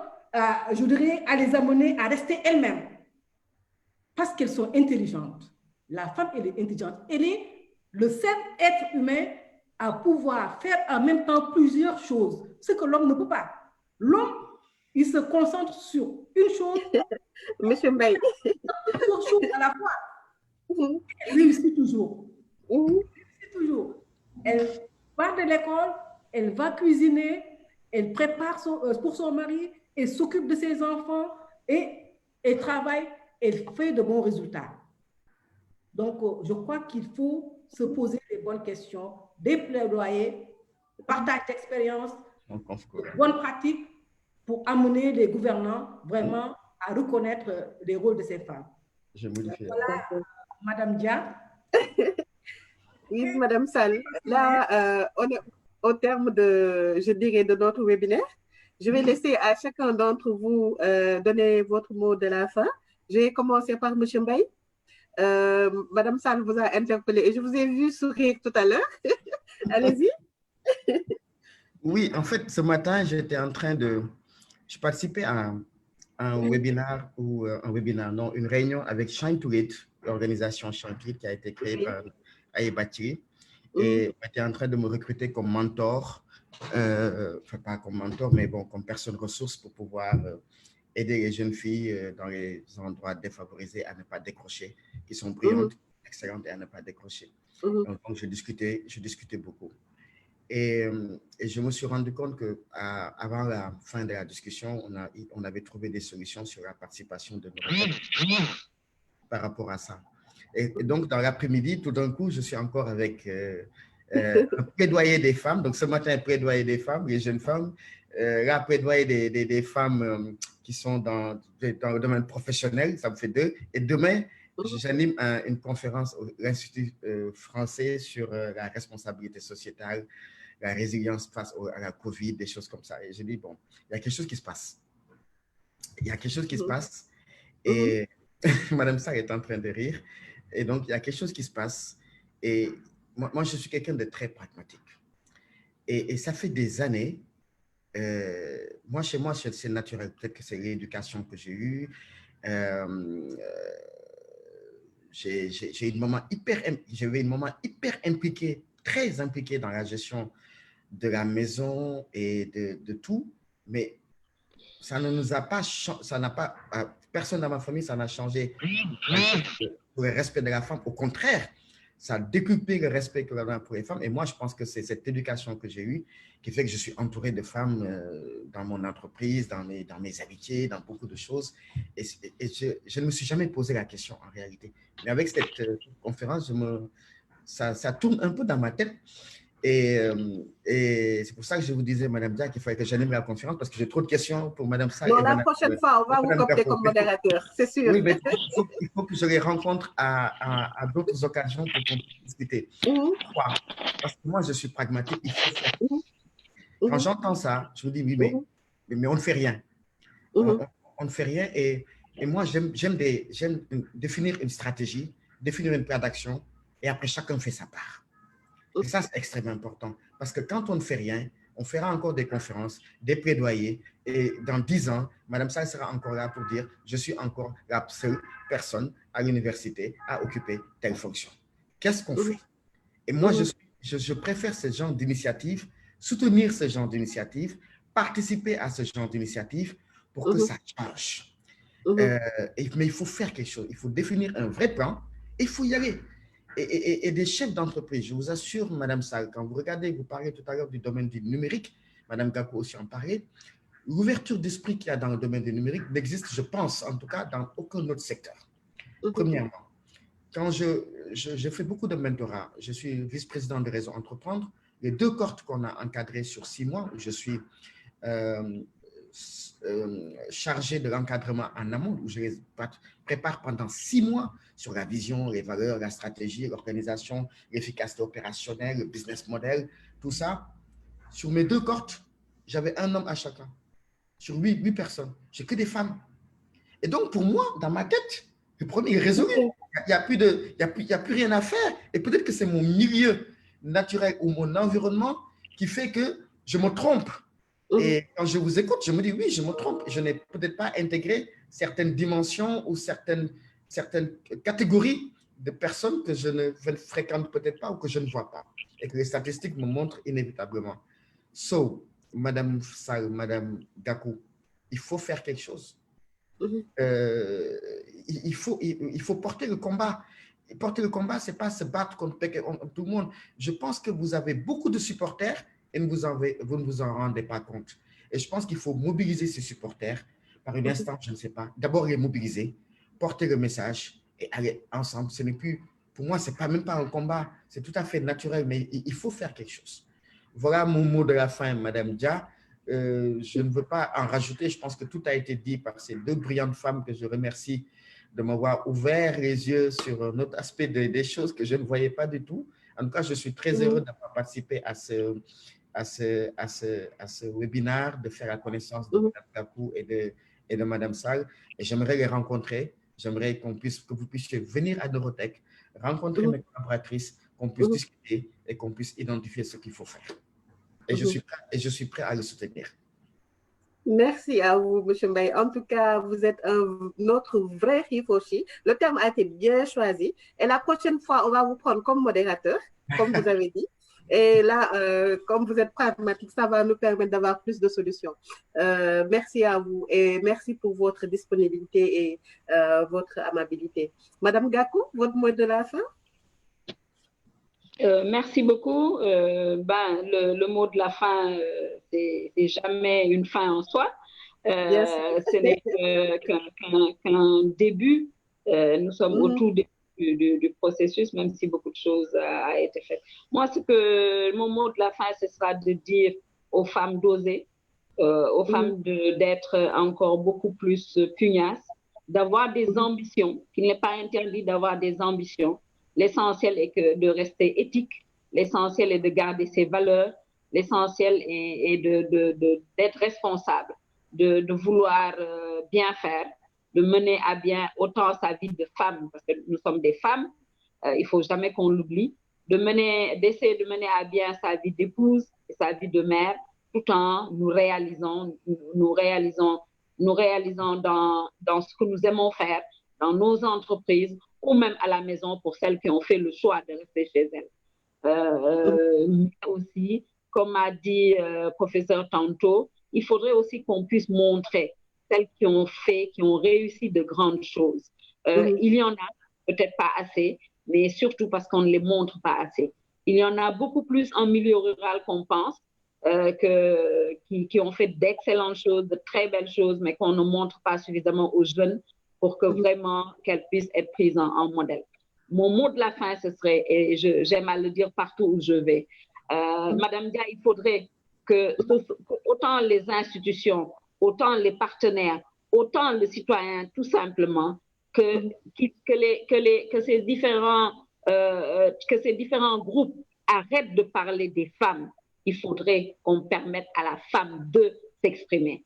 je dirais, à les amener à rester elles-mêmes parce qu'elles sont intelligentes. La femme, elle est intelligente. Elle est le seul être humain à pouvoir faire en même temps plusieurs choses, ce que l'homme ne peut pas. L'homme, il se concentre sur une chose, Monsieur Mbaye, plusieurs choses à la fois. Elle réussit toujours. Elle réussit toujours. Elle part de l'école, elle va cuisiner, elle prépare pour son mari, elle s'occupe de ses enfants et elle travaille, elle fait de bons résultats. Donc, je crois qu'il faut se poser les bonnes questions, des plaidoyers, partage d'expérience, bonnes pratiques pour amener les gouvernants vraiment à reconnaître les rôles de ces femmes. Je modifie. Voilà, Madame Dia. Oui, Madame Sall. Là, on est au terme de, je dirais, de notre webinaire. Je vais laisser à chacun d'entre vous donner votre mot de la fin. Je vais commencer par M. Mbaye. Madame Sall vous a interpellé et je vous ai vu sourire tout à l'heure. Allez-y. Oui, en fait, ce matin, j'étais en train de... Je participais à un webinaire ou non, une réunion avec Shine to Lead, l'organisation Shine to Lead qui a été créée par Aïe-Bachiri. Et on était en train de me recruter comme mentor, enfin pas comme mentor, mais bon, comme personne ressource pour pouvoir aider les jeunes filles dans les endroits défavorisés à ne pas décrocher, qui sont brillantes, excellentes et à ne pas décrocher. Donc, je discutais beaucoup. Et je me suis rendu compte qu'avant la fin de la discussion, on avait trouvé des solutions sur la participation de nos par rapport à ça. Et donc, dans l'après-midi, tout d'un coup, je suis encore avec un plaidoyer des femmes. Donc, ce matin, un plaidoyer des femmes, les jeunes femmes. Là, plaidoyer des femmes qui sont dans le domaine professionnel, ça me fait 2. Et demain, j'anime une conférence à l'Institut français sur la responsabilité sociétale, la résilience face à la COVID, des choses comme ça. Et je dis, bon, il y a quelque chose qui se passe. Il y a quelque chose qui se passe. Et Madame Sarr est en train de rire. Et donc, il y a quelque chose qui se passe. Et moi je suis quelqu'un de très pragmatique. Et ça fait des années, chez moi, c'est naturel. Peut-être que c'est l'éducation que j'ai eue. J'avais une maman hyper impliquée, très impliquée dans la gestion de la maison et de tout. Mais ça ne nous a pas, personne dans ma famille, ça n'a changé pour le respect de la femme. Au contraire, ça a décuplé le respect que l'on a pour les femmes. Et moi, je pense que c'est cette éducation que j'ai eue qui fait que je suis entouré de femmes dans mon entreprise, dans mes amitiés, dans beaucoup de choses. Et je ne me suis jamais posé la question en réalité. Mais avec cette conférence, ça tourne un peu dans ma tête. Et c'est pour ça que je vous disais, Madame Dia, qu'il fallait que j'anime la conférence parce que j'ai trop de questions pour Madame Sarr. Non, la prochaine fois, on va vous coopter comme modérateur, c'est sûr. Oui, mais il faut que je les rencontre à d'autres occasions pour qu'on puisse discuter. Pourquoi? Parce que moi, je suis pragmatique. Il faut faire. Quand j'entends ça, je me dis, oui, mais on ne fait rien. On ne fait rien. Et moi, j'aime définir une stratégie, définir un plan d'action, et après, chacun fait sa part. Et ça, c'est extrêmement important. Parce que quand on ne fait rien, on fera encore des conférences, des plaidoyers. Et dans 10 ans, Madame Sarr sera encore là pour dire « Je suis encore la seule personne à l'université à occuper telle fonction. » Qu'est-ce qu'on fait? Et moi, je préfère ce genre d'initiative, soutenir ce genre d'initiative, participer à ce genre d'initiative pour que ça change. Mais il faut faire quelque chose. Il faut définir un vrai plan et il faut y aller. Et des chefs d'entreprise, je vous assure, Madame Sarr, quand vous regardez, vous parlez tout à l'heure du domaine du numérique, Madame Gakou aussi en parlait, l'ouverture d'esprit qu'il y a dans le domaine du numérique n'existe, je pense, en tout cas, dans aucun autre secteur. Premièrement, quand je fais beaucoup de mentorat, je suis vice-président de Réseau Entreprendre, les 2 cohortes qu'on a encadrées sur 6 mois, où je suis chargé de l'encadrement en amont, où je les prépare pendant 6 mois sur la vision, les valeurs, la stratégie, l'organisation, l'efficacité opérationnelle, le business model, tout ça. Sur mes 2 cohortes, j'avais un homme à chacun. Sur 8 personnes, j'ai que des femmes. Et donc, pour moi, dans ma tête, le premier est résolu. Il n'y a plus rien à faire. Et peut-être que c'est mon milieu naturel ou mon environnement qui fait que je me trompe. Et quand je vous écoute, je me dis, oui, je me trompe. Je n'ai peut-être pas intégré certaines dimensions ou certaines catégories de personnes que je ne fréquente peut-être pas ou que je ne vois pas. Et que les statistiques me montrent inévitablement. So, Madame Sarr, Madame Gakou, il faut faire quelque chose. Il faut porter le combat. Et porter le combat, ce n'est pas se battre contre tout le monde. Je pense que vous avez beaucoup de supporters et vous ne vous en rendez pas compte. Et je pense qu'il faut mobiliser ces supporters par une instance, je ne sais pas. D'abord, les mobiliser, porter le message et aller ensemble. Ce n'est plus, pour moi, ce n'est même pas un combat. C'est tout à fait naturel, mais il faut faire quelque chose. Voilà mon mot de la fin, Madame Dia. Je ne veux pas en rajouter. Je pense que tout a été dit par ces deux brillantes femmes que je remercie de m'avoir ouvert les yeux sur un autre aspect des choses que je ne voyais pas du tout. En tout cas, je suis très heureux d'avoir participé à ce webinaire, de faire la connaissance de Mme Gakou et de Mme Sall. Et j'aimerais les rencontrer. J'aimerais que vous puissiez venir à Neurotech, rencontrer mes collaboratrices, qu'on puisse discuter et qu'on puisse identifier ce qu'il faut faire. Et je suis prêt à le soutenir. Merci à vous, M. Mbaye. En tout cas, vous êtes notre vrai Hifoshi. Le terme a été bien choisi. Et la prochaine fois, on va vous prendre comme modérateur, comme vous avez dit. Et là, comme vous êtes pragmatique, ça va nous permettre d'avoir plus de solutions. Merci à vous et merci pour votre disponibilité et votre amabilité. Madame Gakou, votre mot de la fin? Merci beaucoup. Le mot de la fin, c'est jamais une fin en soi. Ce n'est qu'un début. Nous sommes au tout début du processus, même si beaucoup de choses a été fait. Moi, mon mot de la fin, ce sera de dire aux femmes d'oser, aux femmes d'être encore beaucoup plus pugnaces, d'avoir des ambitions, qu'il n'est pas interdit d'avoir des ambitions. L'essentiel est de rester éthique, l'essentiel est de garder ses valeurs, l'essentiel est d'être responsable, de vouloir bien faire, de mener à bien autant sa vie de femme, parce que nous sommes des femmes, il ne faut jamais qu'on l'oublie, d'essayer de mener à bien sa vie d'épouse et sa vie de mère, tout en nous réalisant dans ce que nous aimons faire, dans nos entreprises, ou même à la maison pour celles qui ont fait le choix de rester chez elles. Aussi, comme a dit le professeur tantôt, il faudrait aussi qu'on puisse montrer celles qui ont réussi de grandes choses. Il y en a, peut-être pas assez, mais surtout parce qu'on ne les montre pas assez. Il y en a beaucoup plus en milieu rural qu'on pense, qui ont fait d'excellentes choses, de très belles choses, mais qu'on ne montre pas suffisamment aux jeunes pour que vraiment qu'elles puissent être prises en modèle. Mon mot de la fin, ce serait, et j'aime à le dire partout où je vais, Madame Dia, il faudrait que autant les institutions, autant les partenaires, autant le citoyen, tout simplement, que ces différents groupes arrêtent de parler des femmes. Il faudrait qu'on permette à la femme de s'exprimer.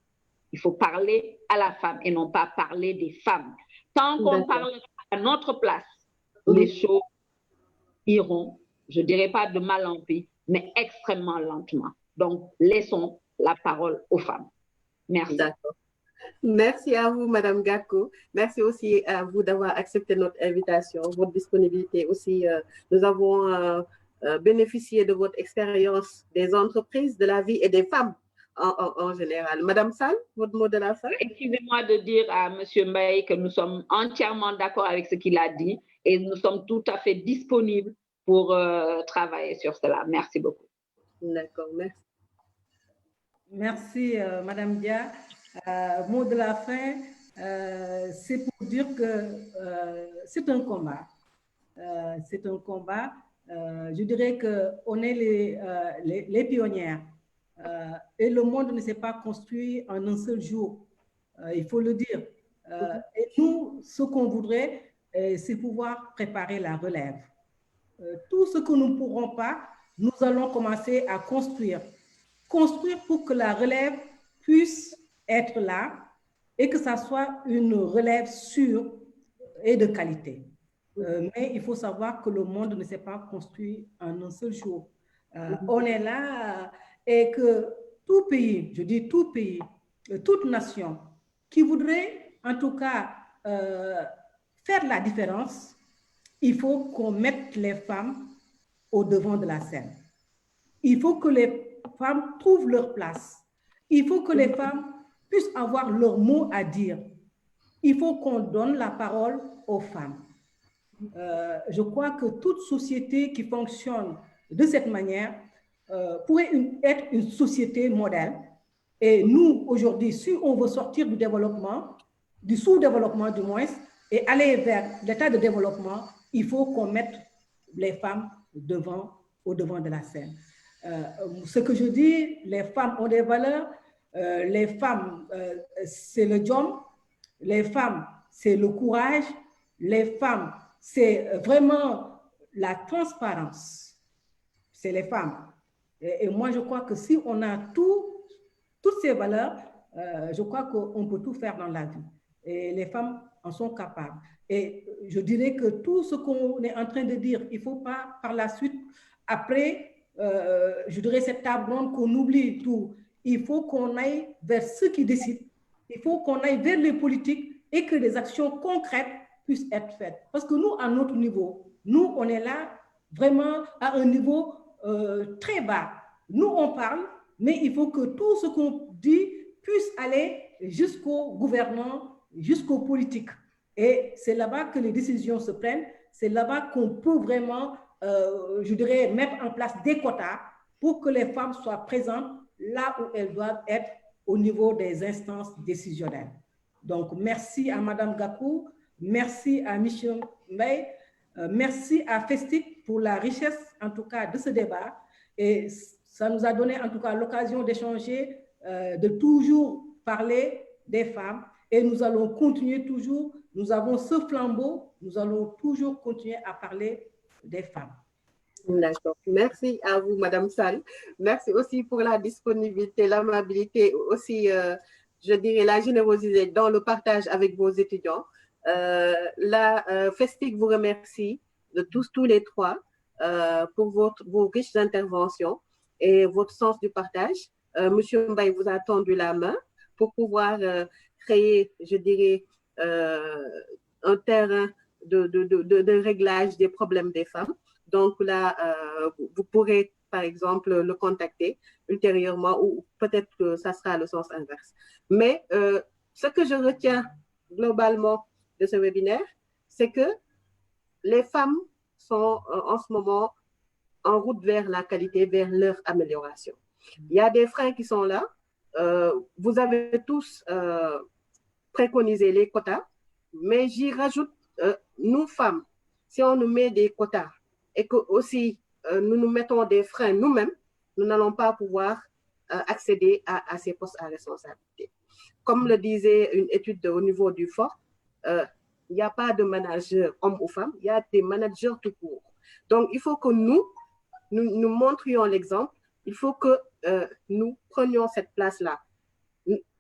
Il faut parler à la femme et non pas parler des femmes. Tant qu'on parle à notre place, les choses iront, je ne dirais pas de mal en pis, mais extrêmement lentement. Donc, laissons la parole aux femmes. Merci. D'accord. Merci à vous, Madame Gakou. Merci aussi à vous d'avoir accepté notre invitation, votre disponibilité aussi. Nous avons bénéficié de votre expérience des entreprises, de la vie et des femmes en général. Madame Sall, votre mot de la fin? Excusez-moi de dire à M. Mbaye que nous sommes entièrement d'accord avec ce qu'il a dit et nous sommes tout à fait disponibles pour travailler sur cela. Merci beaucoup. D'accord, merci. Merci, Madame Dia. Mot de la fin, c'est pour dire que c'est un combat. C'est un combat. Je dirais qu'on est les pionnières. Et le monde ne s'est pas construit en un seul jour. Il faut le dire. Et nous, ce qu'on voudrait, c'est pouvoir préparer la relève. Tout ce que nous ne pourrons pas, nous allons commencer à construire. Construire pour que la relève puisse être là et que ça soit une relève sûre et de qualité. Mais il faut savoir que le monde ne s'est pas construit en un seul jour. On est là et que tout pays, je dis tout pays, toute nation qui voudrait en tout cas faire la différence, il faut qu'on mette les femmes au devant de la scène. Il faut que les femmes trouvent leur place. Il faut que les femmes puissent avoir leur mot à dire. Il faut qu'on donne la parole aux femmes. Je crois que toute société qui fonctionne de cette manière pourrait être une société modèle Et nous, aujourd'hui, si on veut sortir du développement, du sous-développement du moins, et aller vers l'état de développement, il faut qu'on mette les femmes au devant de la scène. Ce que je dis, les femmes ont des valeurs, les femmes, c'est le job, les femmes, c'est le courage, les femmes, c'est vraiment la transparence. C'est les femmes. Et moi, je crois que si on a toutes ces valeurs, je crois qu'on peut tout faire dans la vie. Et les femmes en sont capables. Et je dirais que tout ce qu'on est en train de dire, il ne faut pas par la suite, après, je dirais cette table ronde, qu'on oublie tout. Il faut qu'on aille vers ceux qui décident. Il faut qu'on aille vers les politiques et que des actions concrètes puissent être faites. Parce que nous, à notre niveau, nous, on est là vraiment à un niveau très bas. Nous, on parle, mais il faut que tout ce qu'on dit puisse aller jusqu'aux gouvernants, jusqu'aux politiques. Et c'est là-bas que les décisions se prennent. C'est là-bas qu'on peut vraiment, je dirais, mettre en place des quotas pour que les femmes soient présentes là où elles doivent être au niveau des instances décisionnelles. Donc, merci à Mme Gakou, merci à M. Mbaye, merci à Festic pour la richesse, en tout cas, de ce débat. Et ça nous a donné, en tout cas, l'occasion d'échanger, de toujours parler des femmes. Et nous allons continuer toujours, nous avons ce flambeau, nous allons toujours continuer à parler des femmes. D'accord. Merci à vous, Madame Sall. Merci aussi pour la disponibilité, l'amabilité, aussi, je dirais, la générosité dans le partage avec vos étudiants. La Festic vous remercie de tous les trois pour vos riches interventions et votre sens du partage. Monsieur Mbaye vous a tendu la main pour pouvoir créer, je dirais, un terrain de réglage des problèmes des femmes. Donc là, vous pourrez, par exemple, le contacter ultérieurement ou peut-être que ça sera le sens inverse. Mais ce que je retiens globalement de ce webinaire, c'est que les femmes sont en ce moment en route vers la qualité, vers leur amélioration. Il y a des freins qui sont là. Vous avez tous préconisé les quotas, mais j'y rajoute, nous femmes, si on nous met des quotas et que aussi nous nous mettons des freins nous-mêmes, nous n'allons pas pouvoir accéder à ces postes à responsabilité. Comme le disait une étude au niveau du FOR, il n'y a pas de manager homme ou femme, il y a des managers tout court. Donc, il faut que nous montrions l'exemple, il faut que nous prenions cette place-là.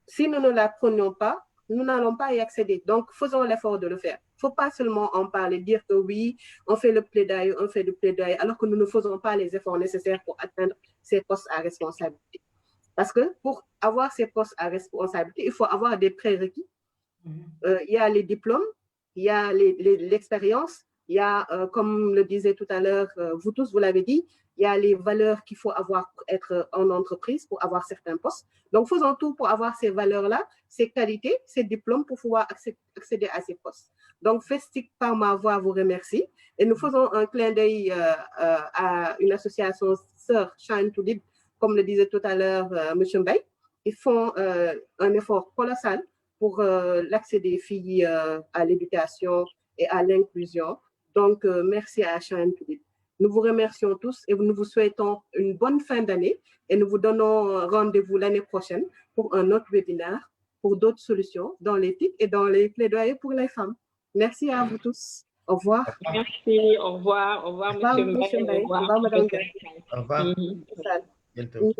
Si nous ne la prenions pas, nous n'allons pas y accéder. Donc, faisons l'effort de le faire. Il ne faut pas seulement en parler, dire que oui, on fait le plaidoyer, alors que nous ne faisons pas les efforts nécessaires pour atteindre ces postes à responsabilité. Parce que pour avoir ces postes à responsabilité, il faut avoir des prérequis. Il y a les diplômes, il y a l'expérience, il y a, comme le disait tout à l'heure, vous tous, vous l'avez dit, il y a les valeurs qu'il faut avoir pour être en entreprise, pour avoir certains postes. Donc, faisons tout pour avoir ces valeurs-là, ces qualités, ces diplômes pour pouvoir accéder à ces postes. Donc, Festic, par ma voix, vous remercie. Et nous faisons un clin d'œil à une association sœur, Shine to Lead, comme le disait tout à l'heure M. Mbaye. Ils font un effort colossal pour l'accès des filles à l'éducation et à l'inclusion. Donc, merci à Shine to Lead. Nous vous remercions tous et nous vous souhaitons une bonne fin d'année et nous vous donnons rendez-vous l'année prochaine pour un autre webinaire, pour d'autres solutions dans l'éthique et dans les plaidoyers pour les femmes. Merci à vous tous. Au revoir. Merci, au revoir. Au revoir, M. Mbaye. Au revoir, Mme Gakou. Au revoir. Bientôt.